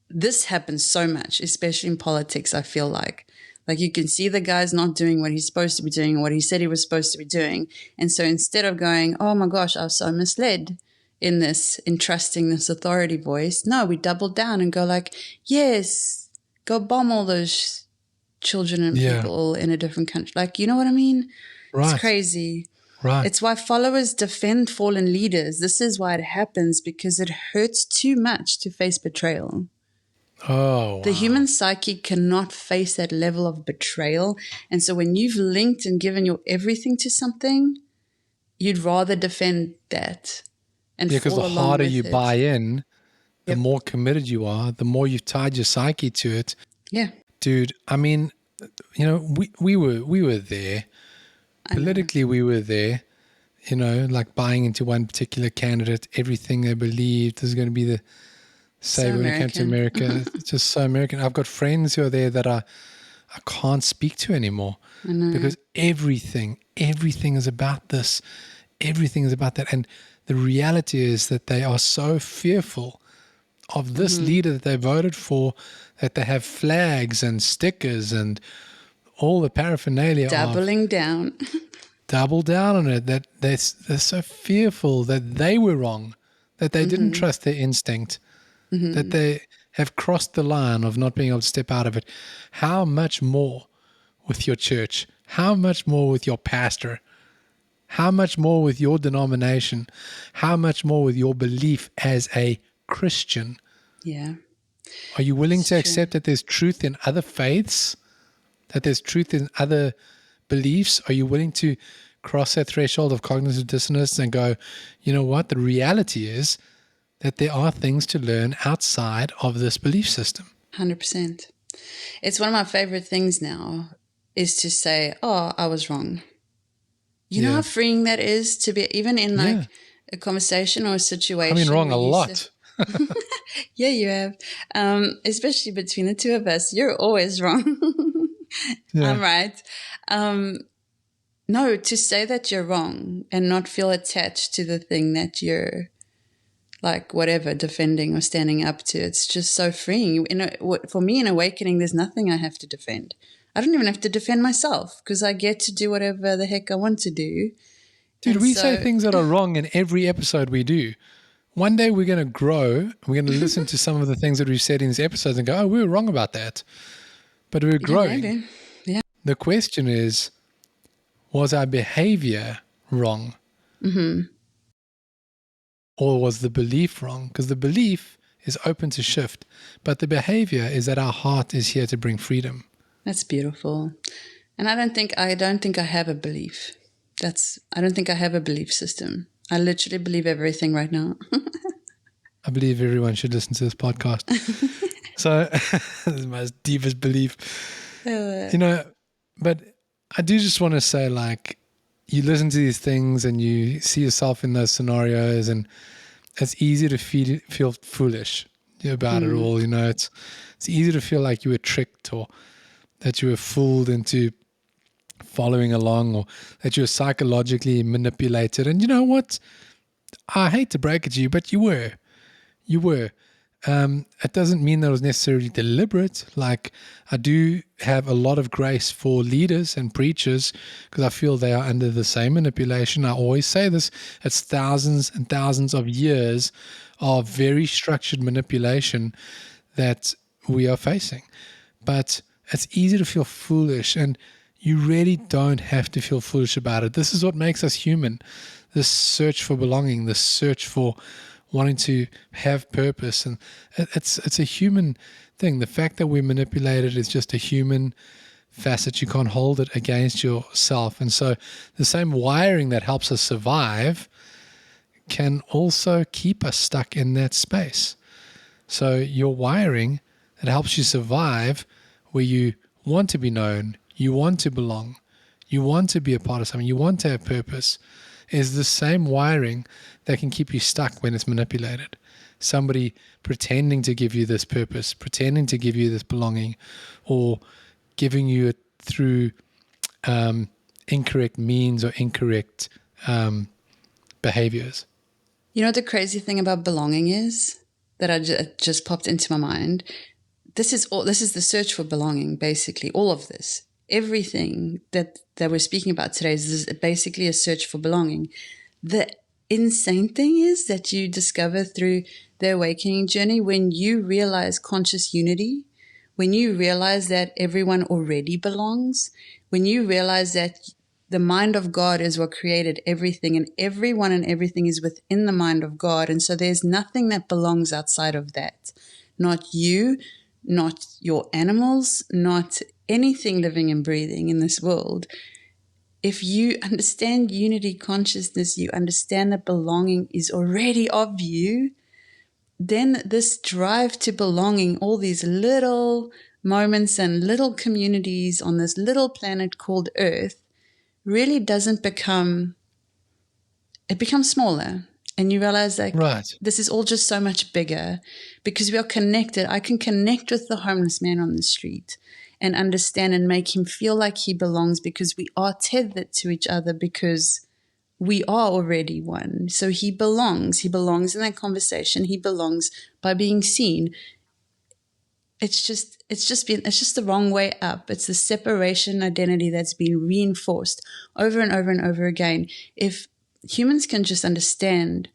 Speaker 2: this happens so much, especially in politics, I feel like. Like you can see the guy's not doing what he's supposed to be doing or what he said he was supposed to be doing. And so instead of going, oh my gosh, I was so misled in trusting this authority voice, no, we double down and go like, yes, go bomb all those children and people in a different country. Like, you know what I mean?
Speaker 1: Right.
Speaker 2: It's crazy.
Speaker 1: Right.
Speaker 2: It's why followers defend fallen leaders. This is why it happens, because it hurts too much to face betrayal.
Speaker 1: Oh, wow.
Speaker 2: The human psyche cannot face that level of betrayal. And so when you've linked and given your everything to something, you'd rather defend that and
Speaker 1: because
Speaker 2: fall
Speaker 1: the
Speaker 2: along
Speaker 1: harder
Speaker 2: with
Speaker 1: you
Speaker 2: it.
Speaker 1: buy in, the more committed you are, the more you've tied your psyche to it.
Speaker 2: Yeah.
Speaker 1: Dude, I mean, you know, we were there. Politically, we were there, you know, like buying into one particular candidate, everything they believed is going to be the same when it came to America. It's just so American. I've got friends who are there that I can't speak to anymore because everything is about this. Everything is about that. And the reality is that they are so fearful of this leader that they voted for that they have flags and stickers and all the paraphernalia
Speaker 2: Doubling down.
Speaker 1: double down on it, that they're so fearful that they were wrong, that they didn't trust their instinct, that they have crossed the line of not being able to step out of it. How much more with your church? How much more with your pastor? How much more with your denomination? How much more with your belief as a Christian?
Speaker 2: Yeah.
Speaker 1: Are you willing to accept that there's truth in other faiths? That there's truth in other beliefs? Are you willing to cross that threshold of cognitive dissonance and go, you know what? The reality is that there are things to learn outside of this belief system.
Speaker 2: 100%. It's one of my favorite things now is to say, oh, I was wrong. You know how freeing that is to be, even in like a conversation or a situation.
Speaker 1: I've been wrong a lot.
Speaker 2: Yeah, you have. Especially between the two of us. You're always wrong. I'm right. No, to say that you're wrong and not feel attached to the thing that you're like whatever defending or standing up to. It's just so freeing. For me in awakening, there's nothing I have to defend. I don't even have to defend myself because I get to do whatever the heck I want to do.
Speaker 1: Dude,
Speaker 2: And
Speaker 1: we say things that are wrong in every episode we do. One day we're going to grow. We're going to listen to some of the things that we've said in these episodes and go, oh, we were wrong about that. But we're growing.
Speaker 2: Maybe. Yeah.
Speaker 1: The question is, was our behavior wrong? Or was the belief wrong? Because the belief is open to shift, but the behavior is that our heart is here to bring freedom.
Speaker 2: That's beautiful. And I don't think I have a belief. I don't think I have a belief system. I literally believe everything right now.
Speaker 1: I believe everyone should listen to this podcast. So this is my deepest belief. But I do just want to say, like, you listen to these things and you see yourself in those scenarios, and it's easy to feel foolish about it all. It's easy to feel like you were tricked, or that you were fooled into following along, or that you were psychologically manipulated. And you know what? I hate to break it to you, but you were. It doesn't mean that it was necessarily deliberate. Like, I do have a lot of grace for leaders and preachers because I feel they are under the same manipulation. I always say this, it's thousands and thousands of years of very structured manipulation that we are facing. But it's easy to feel foolish, and you really don't have to feel foolish about it. This is what makes us human. This search for belonging, this search for wanting to have purpose. And it's a human thing. The fact that we're manipulated is just a human facet. You can't hold it against yourself. And so the same wiring that helps us survive can also keep us stuck in that space. So your wiring that helps you survive, where you want to be known, you want to belong, you want to be a part of something, you want to have purpose, is the same wiring that can keep you stuck when it's manipulated. Somebody pretending to give you this purpose, pretending to give you this belonging, or giving you it through incorrect means or incorrect behaviors.
Speaker 2: You know what the crazy thing about belonging is that just popped into my mind? This is the search for belonging, basically. All of this. Everything that we're speaking about today is basically a search for belonging. The insane thing is that you discover through the awakening journey, when you realize conscious unity, when you realize that everyone already belongs, when you realize that the mind of God is what created everything, and everyone and everything is within the mind of God. And so there's nothing that belongs outside of that. Not you, not your animals, not anything living and breathing in this world. If you understand unity consciousness, you understand that belonging is already of you, then this drive to belonging, all these little moments and little communities on this little planet called Earth, really doesn't become, it becomes smaller. And you realize that This is all just so much bigger because we are connected. I can connect with the homeless man on the street and understand and make him feel like he belongs because we are tethered to each other, because we are already one. So he belongs. He belongs in that conversation. He belongs by being seen. It's just the wrong way up. It's the separation identity that's been reinforced over and over and over again. If humans can just understand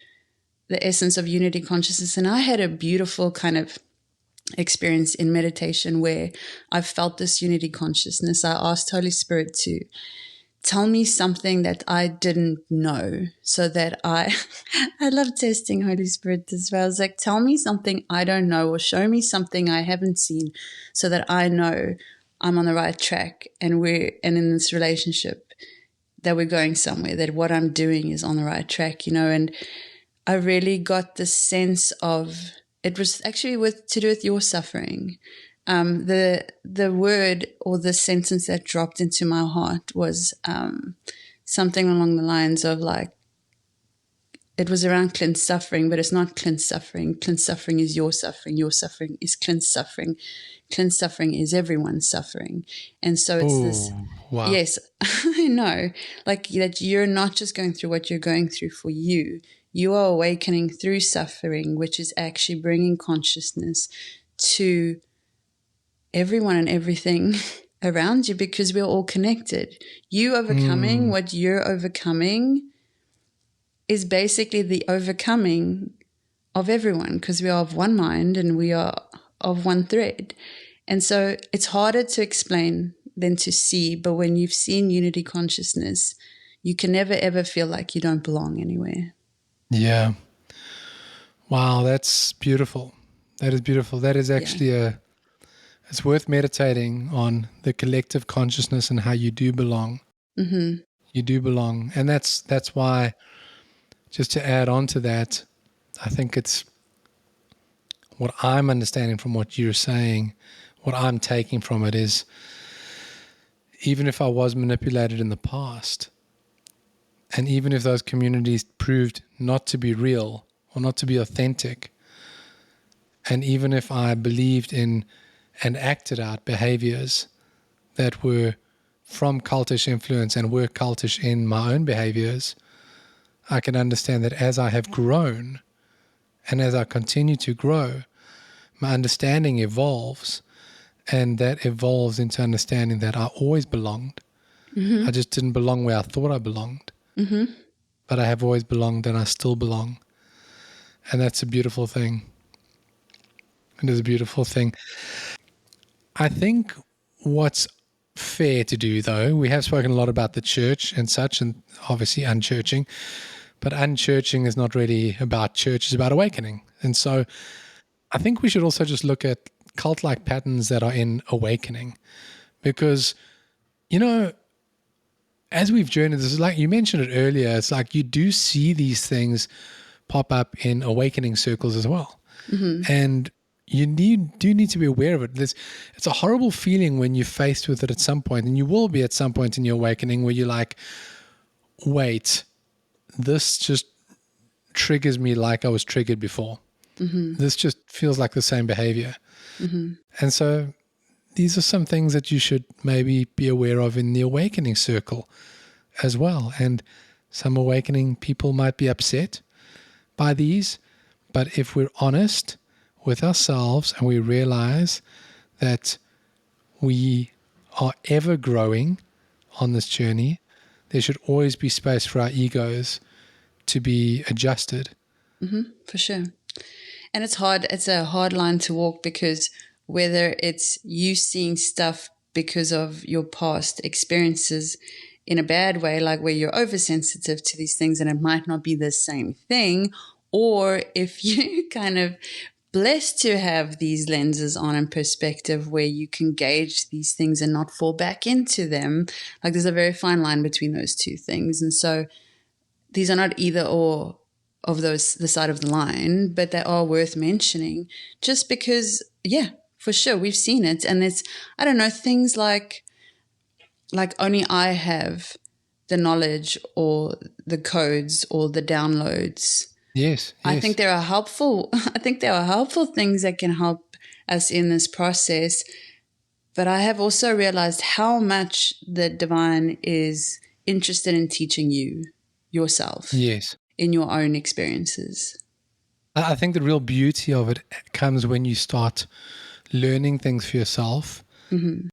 Speaker 2: the essence of unity consciousness, and I had a beautiful kind of experience in meditation where I felt this unity consciousness. I asked Holy Spirit to tell me something that I didn't know, so that I love testing Holy Spirit as well. I was like, tell me something I don't know, or show me something I haven't seen, so that I know I'm on the right track and in this relationship that we're going somewhere, that what I'm doing is on the right track, and I really got the sense of, it was actually to do with your suffering. The word or the sentence that dropped into my heart was something along the lines of, like, it was around Clint's suffering, but it's not Clint's suffering. Clint's suffering is your suffering. Your suffering is Clint's suffering. Clint's suffering is everyone's suffering. And so it's this,
Speaker 1: wow.
Speaker 2: Yes, I know, like that you're not just going through what you're going through for you. You are awakening through suffering, which is actually bringing consciousness to everyone and everything around you because we're all connected. You overcoming what you're overcoming is basically the overcoming of everyone, because we are of one mind and we are of one thread. And so it's harder to explain than to see, but when you've seen unity consciousness, you can never ever feel like you don't belong anywhere.
Speaker 1: Yeah. Wow, that's beautiful. That is beautiful. That is actually it's worth meditating on, the collective consciousness and how you do belong.
Speaker 2: Mm-hmm.
Speaker 1: You do belong. And that's why, just to add on to that, I think it's what I'm understanding from what you're saying, what I'm taking from it is, even if I was manipulated in the past, and even if those communities proved not to be real or not to be authentic, and even if I believed in and acted out behaviors that were from cultish influence and were cultish in my own behaviors, I can understand that as I have grown and as I continue to grow, my understanding evolves, and that evolves into understanding that I always belonged. I just didn't belong where I thought I belonged. But I have always belonged and I still belong. And that's a beautiful thing. It is a beautiful thing. I think what's fair to do, though, we have spoken a lot about the church and such, and obviously unchurching, but unchurching is not really about church, it's about awakening. And so I think we should also just look at cult-like patterns that are in awakening, because, you know, as we've journeyed, this is like you mentioned it earlier, it's like you do see these things pop up in awakening circles as well. And you do need to be aware of it. It's a horrible feeling when you're faced with it at some point, and you will be at some point in your awakening where you're like, wait, this just triggers me like I was triggered before. This just feels like the same behavior. And so these are some things that you should maybe be aware of in the awakening circle as well. And some awakening people might be upset by these, but if we're honest with ourselves and we realize that we are ever growing on this journey, there should always be space for our egos to be adjusted.
Speaker 2: For sure. And it's hard. It's a hard line to walk, because whether it's you seeing stuff because of your past experiences in a bad way, like where you're oversensitive to these things and it might not be the same thing, or if you kind of blessed to have these lenses on and perspective where you can gauge these things and not fall back into them. Like there's a very fine line between those two things. And so these are not either or of those, the side of the line, but they are worth mentioning just because, yeah, for sure, we've seen it. And it's, I don't know, things like only I have the knowledge or the codes or the downloads.
Speaker 1: Yes.
Speaker 2: I think there are helpful things that can help us in this process. But I have also realized how much the divine is interested in teaching you yourself.
Speaker 1: Yes.
Speaker 2: In your own experiences.
Speaker 1: I think the real beauty of it comes when you start learning things for yourself,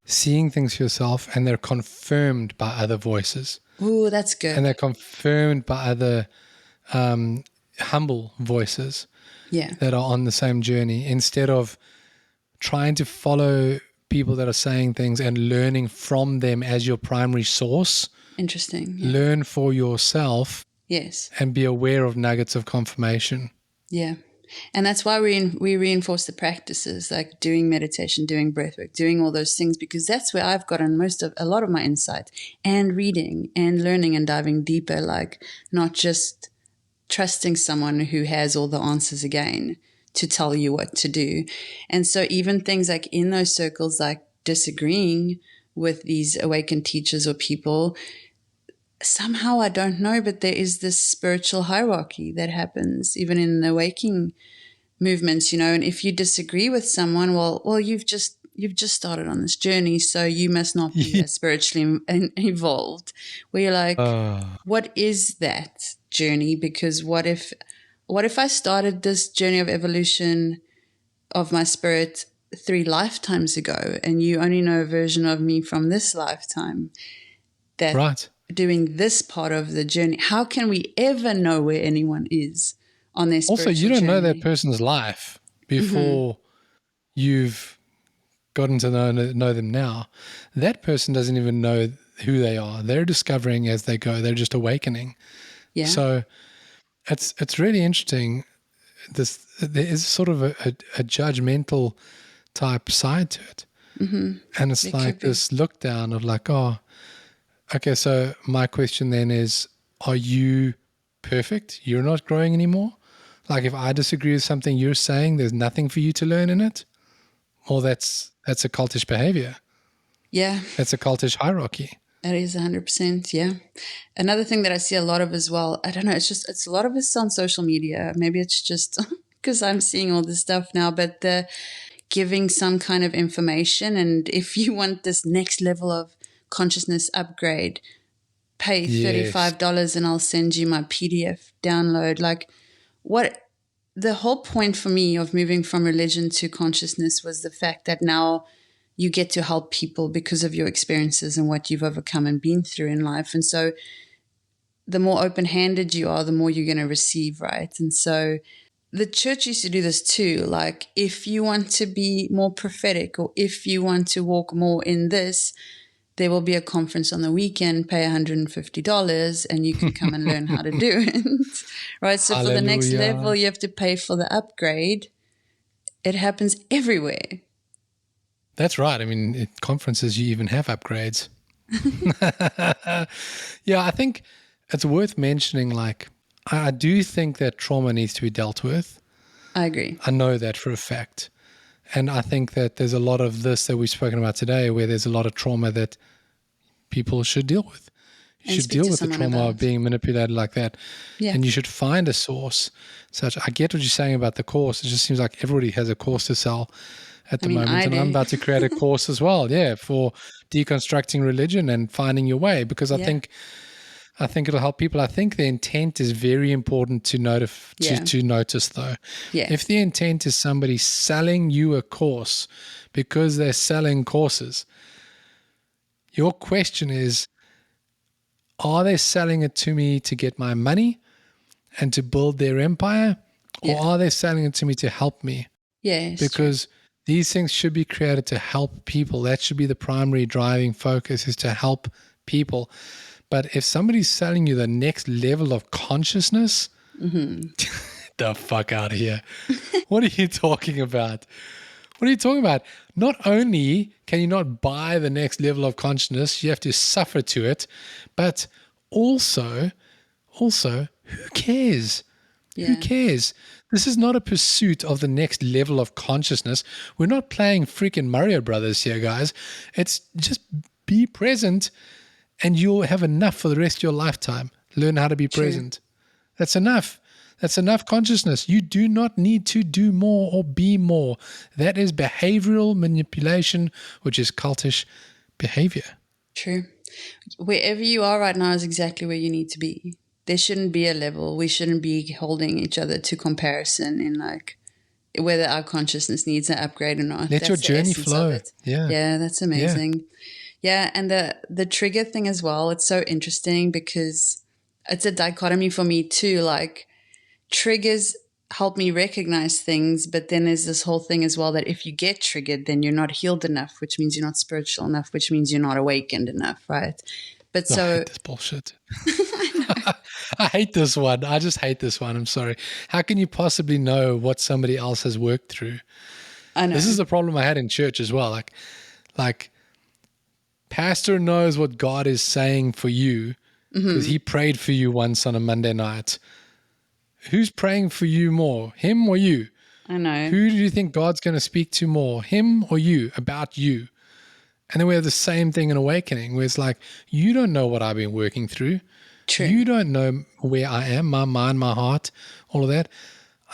Speaker 1: seeing things for yourself, and they're confirmed by other voices.
Speaker 2: Ooh, that's good.
Speaker 1: And they're confirmed by other humble voices that are on the same journey, instead of trying to follow people that are saying things and learning from them as your primary source.
Speaker 2: Interesting.
Speaker 1: Yeah. Learn for yourself.
Speaker 2: Yes.
Speaker 1: And be aware of nuggets of confirmation.
Speaker 2: Yeah. And that's why we reinforce the practices, like doing meditation, doing breathwork, doing all those things, because that's where I've gotten a lot of my insight, and reading and learning and diving deeper, like not just trusting someone who has all the answers again to tell you what to do. And so even things like in those circles, like disagreeing with these awakened teachers or people, somehow, I don't know, but there is this spiritual hierarchy that happens even in the waking movements, you know. And if you disagree with someone, well, you've just started on this journey, so you must not be as spiritually evolved. Where you're like, what is that journey? Because what if I started this journey of evolution of my spirit 3 lifetimes ago, and you only know a version of me from this lifetime, that
Speaker 1: Right.
Speaker 2: doing this part of the journey, how can we ever know where anyone is on their spiritual
Speaker 1: Also, you don't know that
Speaker 2: journey?
Speaker 1: person's life before you've gotten to know them now. That person doesn't even know who they are. They're discovering as they go. They're just awakening.
Speaker 2: Yeah.
Speaker 1: So it's really interesting. There is sort of a judgmental type side to it. And it's
Speaker 2: It
Speaker 1: like
Speaker 2: could be.
Speaker 1: this look down of like, oh, okay, so my question then is, are you perfect? You're not growing anymore? Like if I disagree with something you're saying, there's nothing for you to learn in it? Or that's a cultish behavior.
Speaker 2: Yeah.
Speaker 1: That's a cultish hierarchy.
Speaker 2: That is 100%. Yeah. Another thing that I see a lot of as well, I don't know, it's a lot of us on social media. Maybe it's just because I'm seeing all this stuff now, but the giving some kind of information. And if you want this next level of consciousness upgrade, pay
Speaker 1: Yes.
Speaker 2: $35 and I'll send you my PDF download. Like, what the whole point for me of moving from religion to consciousness was the fact that now you get to help people because of your experiences and what you've overcome and been through in life. And so the more open-handed you are, the more you're going to receive, right? And so the church used to do this too. Like, if you want to be more prophetic, or if you want to walk more in this, there will be a conference on the weekend, pay $150 and you can come and learn how to do it. Right? So for the next
Speaker 1: Hallelujah.
Speaker 2: level, you have to pay for the upgrade. It happens everywhere.
Speaker 1: That's right. I mean, at conferences, you even have upgrades. Yeah, I think it's worth mentioning, like, I do think that trauma needs to be dealt with.
Speaker 2: I agree.
Speaker 1: I know that for a fact. And I think that there's a lot of this that we've spoken about today where there's a lot of trauma that people should deal with. You
Speaker 2: And
Speaker 1: should
Speaker 2: speak
Speaker 1: deal
Speaker 2: to
Speaker 1: with the
Speaker 2: someone
Speaker 1: trauma
Speaker 2: about.
Speaker 1: of being manipulated like that.
Speaker 2: Yeah.
Speaker 1: And you should find a source. Such. I get what you're saying about the course. It just seems like everybody has a course to sell at the moment.
Speaker 2: I
Speaker 1: And
Speaker 2: do.
Speaker 1: I'm about to create a course as well, for deconstructing religion and finding your way, because I think it'll help people. I think the intent is very important to notice though.
Speaker 2: Yeah.
Speaker 1: If the intent is somebody selling you a course because they're selling courses, your question is, are they selling it to me to get my money and to build their empire? Or are they selling it to me to help me?
Speaker 2: Yes.
Speaker 1: Because these things should be created to help people. That should be the primary driving focus, is to help people. But if somebody's selling you the next level of consciousness, the fuck out of here. What are you talking about? What are you talking about? Not only can you not buy the next level of consciousness, you have to suffer to it, but also, who cares?
Speaker 2: Yeah.
Speaker 1: Who cares? This is not a pursuit of the next level of consciousness. We're not playing freaking Mario Brothers here, guys. It's just be present and you'll have enough for the rest of your lifetime. Learn how to be present. That's enough. That's enough consciousness. You do not need to do more or be more. That is behavioral manipulation, which is cultish behavior.
Speaker 2: True. Wherever you are right now is exactly where you need to be. There shouldn't be a level. We shouldn't be holding each other to comparison in like whether our consciousness needs an upgrade or not.
Speaker 1: Let your journey flow. Yeah.
Speaker 2: Yeah, that's amazing. Yeah, and the trigger thing as well, it's so interesting because it's a dichotomy for me too. Like, triggers help me recognize things, but then there's this whole thing as well that if you get triggered, then you're not healed enough, which means you're not spiritual enough, which means you're not awakened enough, right? But
Speaker 1: I hate this bullshit. I hate this one. I just hate this one. I'm sorry. How can you possibly know what somebody else has worked through?
Speaker 2: I know.
Speaker 1: This is the problem I had in church as well. Like pastor knows what God is saying for you because he prayed for you once on a Monday night. Who's praying for you more, him or you?
Speaker 2: I know.
Speaker 1: Who do you think God's going to speak to more, him or you, about you? And then we have the same thing in awakening, where it's like, you don't know what I've been working through.
Speaker 2: True.
Speaker 1: You don't know where I am, my mind, my heart, all of that.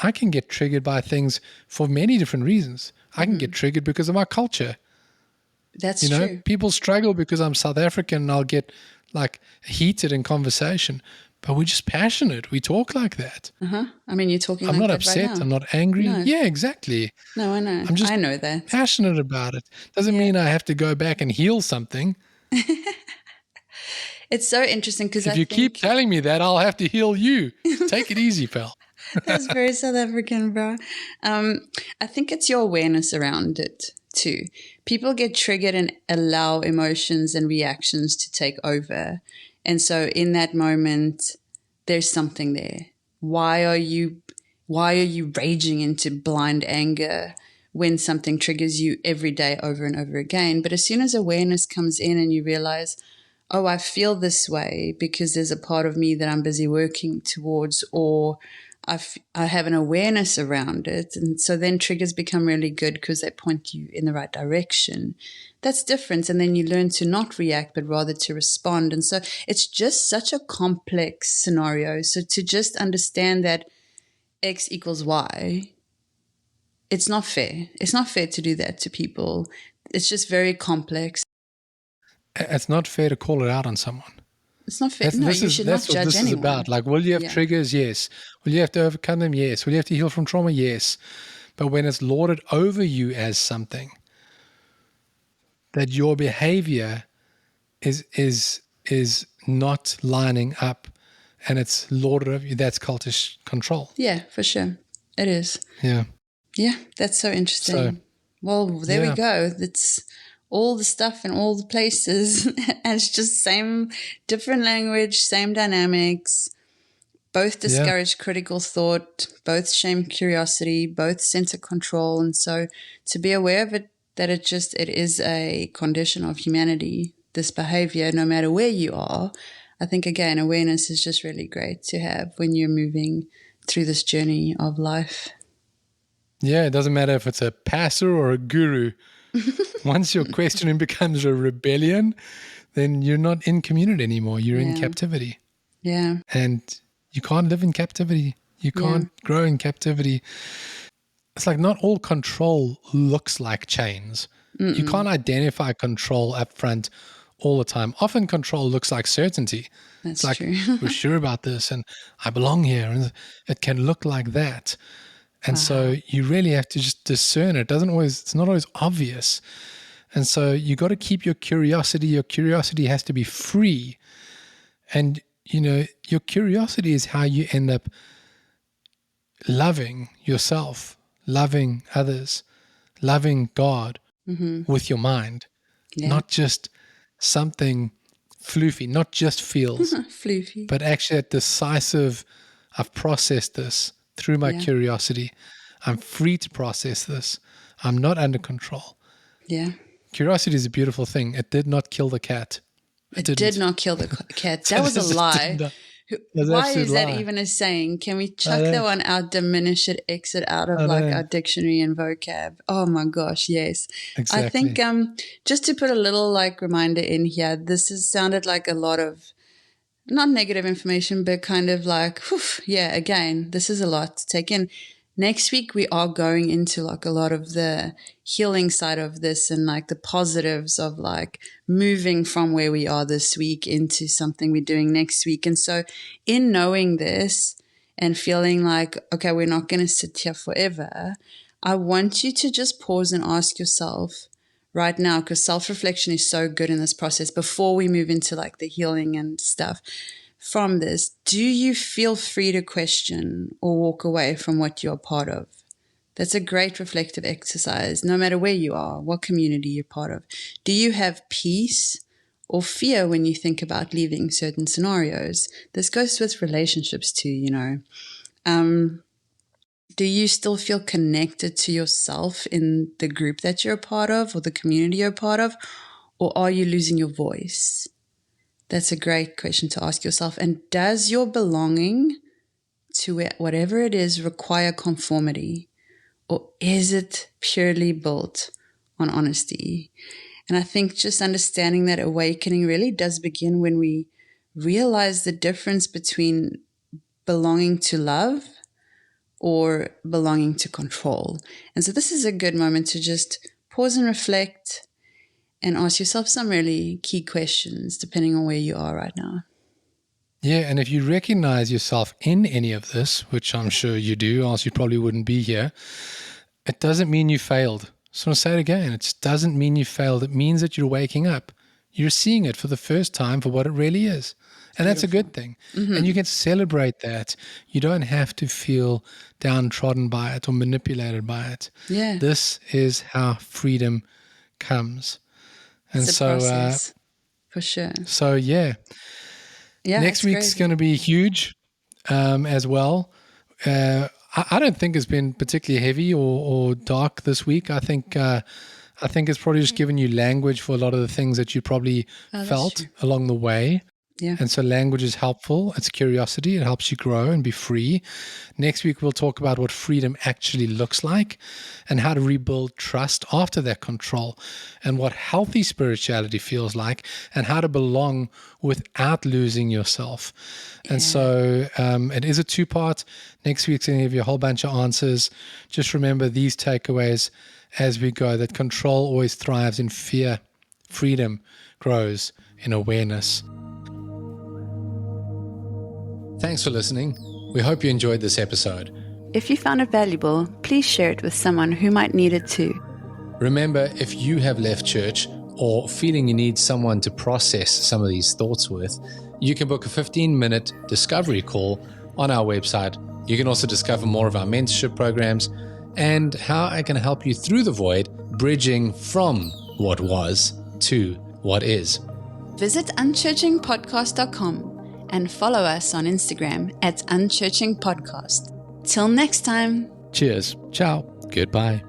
Speaker 1: I can get triggered by things for many different reasons. I can get triggered because of my culture.
Speaker 2: That's
Speaker 1: true.
Speaker 2: true.
Speaker 1: People struggle because I'm South African and I'll get like heated in conversation. but we're just passionate. We talk like that.
Speaker 2: I mean, you're talking
Speaker 1: I'm
Speaker 2: like
Speaker 1: not
Speaker 2: that
Speaker 1: upset.
Speaker 2: right now.
Speaker 1: I'm not angry.
Speaker 2: No.
Speaker 1: Yeah, exactly.
Speaker 2: No, I know.
Speaker 1: I'm just
Speaker 2: I know that.
Speaker 1: passionate about it. Doesn't mean I have to go back and heal something.
Speaker 2: It's so interesting because
Speaker 1: If you keep telling me that, I'll have to heal you. Take it easy, pal.
Speaker 2: That's very South African, bro. I think it's your awareness around it too. People get triggered and allow emotions and reactions to take over. And so in that moment, there's something there. Why are you raging into blind anger when something triggers you every day over and over again? But as soon as awareness comes in and you realize, oh, I feel this way because there's a part of me that I'm busy working towards, or I have an awareness around it. And so then triggers become really good because they point you in the right direction. That's different. And then you learn to not react, but rather to respond. And so it's just such a complex scenario. So to just understand that X equals Y, it's not fair. It's not fair to do that to people. It's just very complex.
Speaker 1: It's not fair to call it out on someone.
Speaker 2: It's not fair. No, you should not judge anyone.
Speaker 1: That's what this is about. Like, will you have triggers? Yes. Will you have to overcome them? Yes. Will you have to heal from trauma? Yes. But when it's lauded over you as something, that your behavior is not lining up, and it's lauded over you, that's cultish control.
Speaker 2: Yeah, for sure. It is.
Speaker 1: Yeah.
Speaker 2: Yeah, that's so interesting. So, well, there we go. It's all the stuff in all the places, and it's just same, different language, same dynamics, both discourage critical thought, both shame curiosity, both center control. And so to be aware of it, that it is a condition of humanity, this behavior, no matter where you are. I think, again, awareness is just really great to have when you're moving through this journey of life.
Speaker 1: Yeah, it doesn't matter if it's a pastor or a guru. Once your questioning becomes a rebellion, then you're not in community anymore. You're in captivity.
Speaker 2: Yeah.
Speaker 1: And you can't live in captivity. You can't grow in captivity. It's like not all control looks like chains. You can't identify control up front all the time. Often control looks like certainty.
Speaker 2: That's
Speaker 1: it's like,
Speaker 2: true.
Speaker 1: we're sure about this and I belong here. And it can look like that. And so you really have to just discern it. It's not always obvious. And so you got to keep your curiosity. Your curiosity has to be free. And, your curiosity is how you end up loving yourself, loving others, loving God with your mind. Not just something floofy, not just feels,
Speaker 2: floofy,
Speaker 1: but actually a decisive, I've processed this through my curiosity. I'm free to process this. I'm not under control.
Speaker 2: Yeah.
Speaker 1: Curiosity is a beautiful thing. It did not kill the cat.
Speaker 2: It did not kill the cat. That was a lie. Why is that even a saying? Can we chuck that one out, diminish it, exit out of our dictionary and vocab? Oh my gosh, yes. Exactly. I think just to put a little reminder in here, this has sounded like a lot of not negative information, but kind of again, this is a lot to take in. Next week, we are going into a lot of the healing side of this and the positives of moving from where we are this week into something we're doing next week. And so in knowing this and feeling okay, we're not going to sit here forever, I want you to just pause and ask yourself right now, because self-reflection is so good in this process before we move into the healing and stuff. From this, do you feel free to question or walk away from what you're part of? That's a great reflective exercise, no matter where you are, what community you're part of. Do you have peace or fear when you think about leaving certain scenarios? This goes with relationships too, Do you still feel connected to yourself in the group that you're a part of or the community you're a part of? Or are you losing your voice? That's a great question to ask yourself. And does your belonging to whatever it is require conformity? Or is it purely built on honesty? And I think just understanding that awakening really does begin when we realize the difference between belonging to love or belonging to control. And so this is a good moment to just pause and reflect and ask yourself some really key questions depending on where you are right now.
Speaker 1: Yeah, and if you recognize yourself in any of this, which I'm sure you do, else you probably wouldn't be here, it doesn't mean you failed. So I'll say it again. It doesn't mean you failed. It means that you're waking up. You're seeing it for the first time for what it really is. And that's a good thing. And you can celebrate that. You don't have to feel downtrodden by it or manipulated by it.
Speaker 2: Yeah.
Speaker 1: This is how freedom comes. And
Speaker 2: It's a process, for sure.
Speaker 1: So yeah.
Speaker 2: Yeah.
Speaker 1: Next week's going to be huge as well. I don't think it's been particularly heavy or dark this week. I think it's probably just given you language for a lot of the things that you probably felt along the way.
Speaker 2: Yeah.
Speaker 1: And so language is helpful. It's curiosity. It helps you grow and be free. Next week, we'll talk about what freedom actually looks like and how to rebuild trust after that control and what healthy spirituality feels like and how to belong without losing yourself. And so it is a two-part. Next week's going to give you a whole bunch of answers. Just remember these takeaways as we go, that control always thrives in fear. Freedom grows in awareness. Thanks for listening. We hope you enjoyed this episode.
Speaker 2: If you found it valuable, please share it with someone who might need it too.
Speaker 1: Remember, if you have left church or feeling you need someone to process some of these thoughts with, you can book a 15-minute discovery call on our website. You can also discover more of our mentorship programs and how I can help you through the void, bridging from what was to what is.
Speaker 2: Visit unchurchingpodcast.com and follow us on Instagram at Unchurching Podcast. Till next time.
Speaker 1: Cheers. Ciao. Goodbye.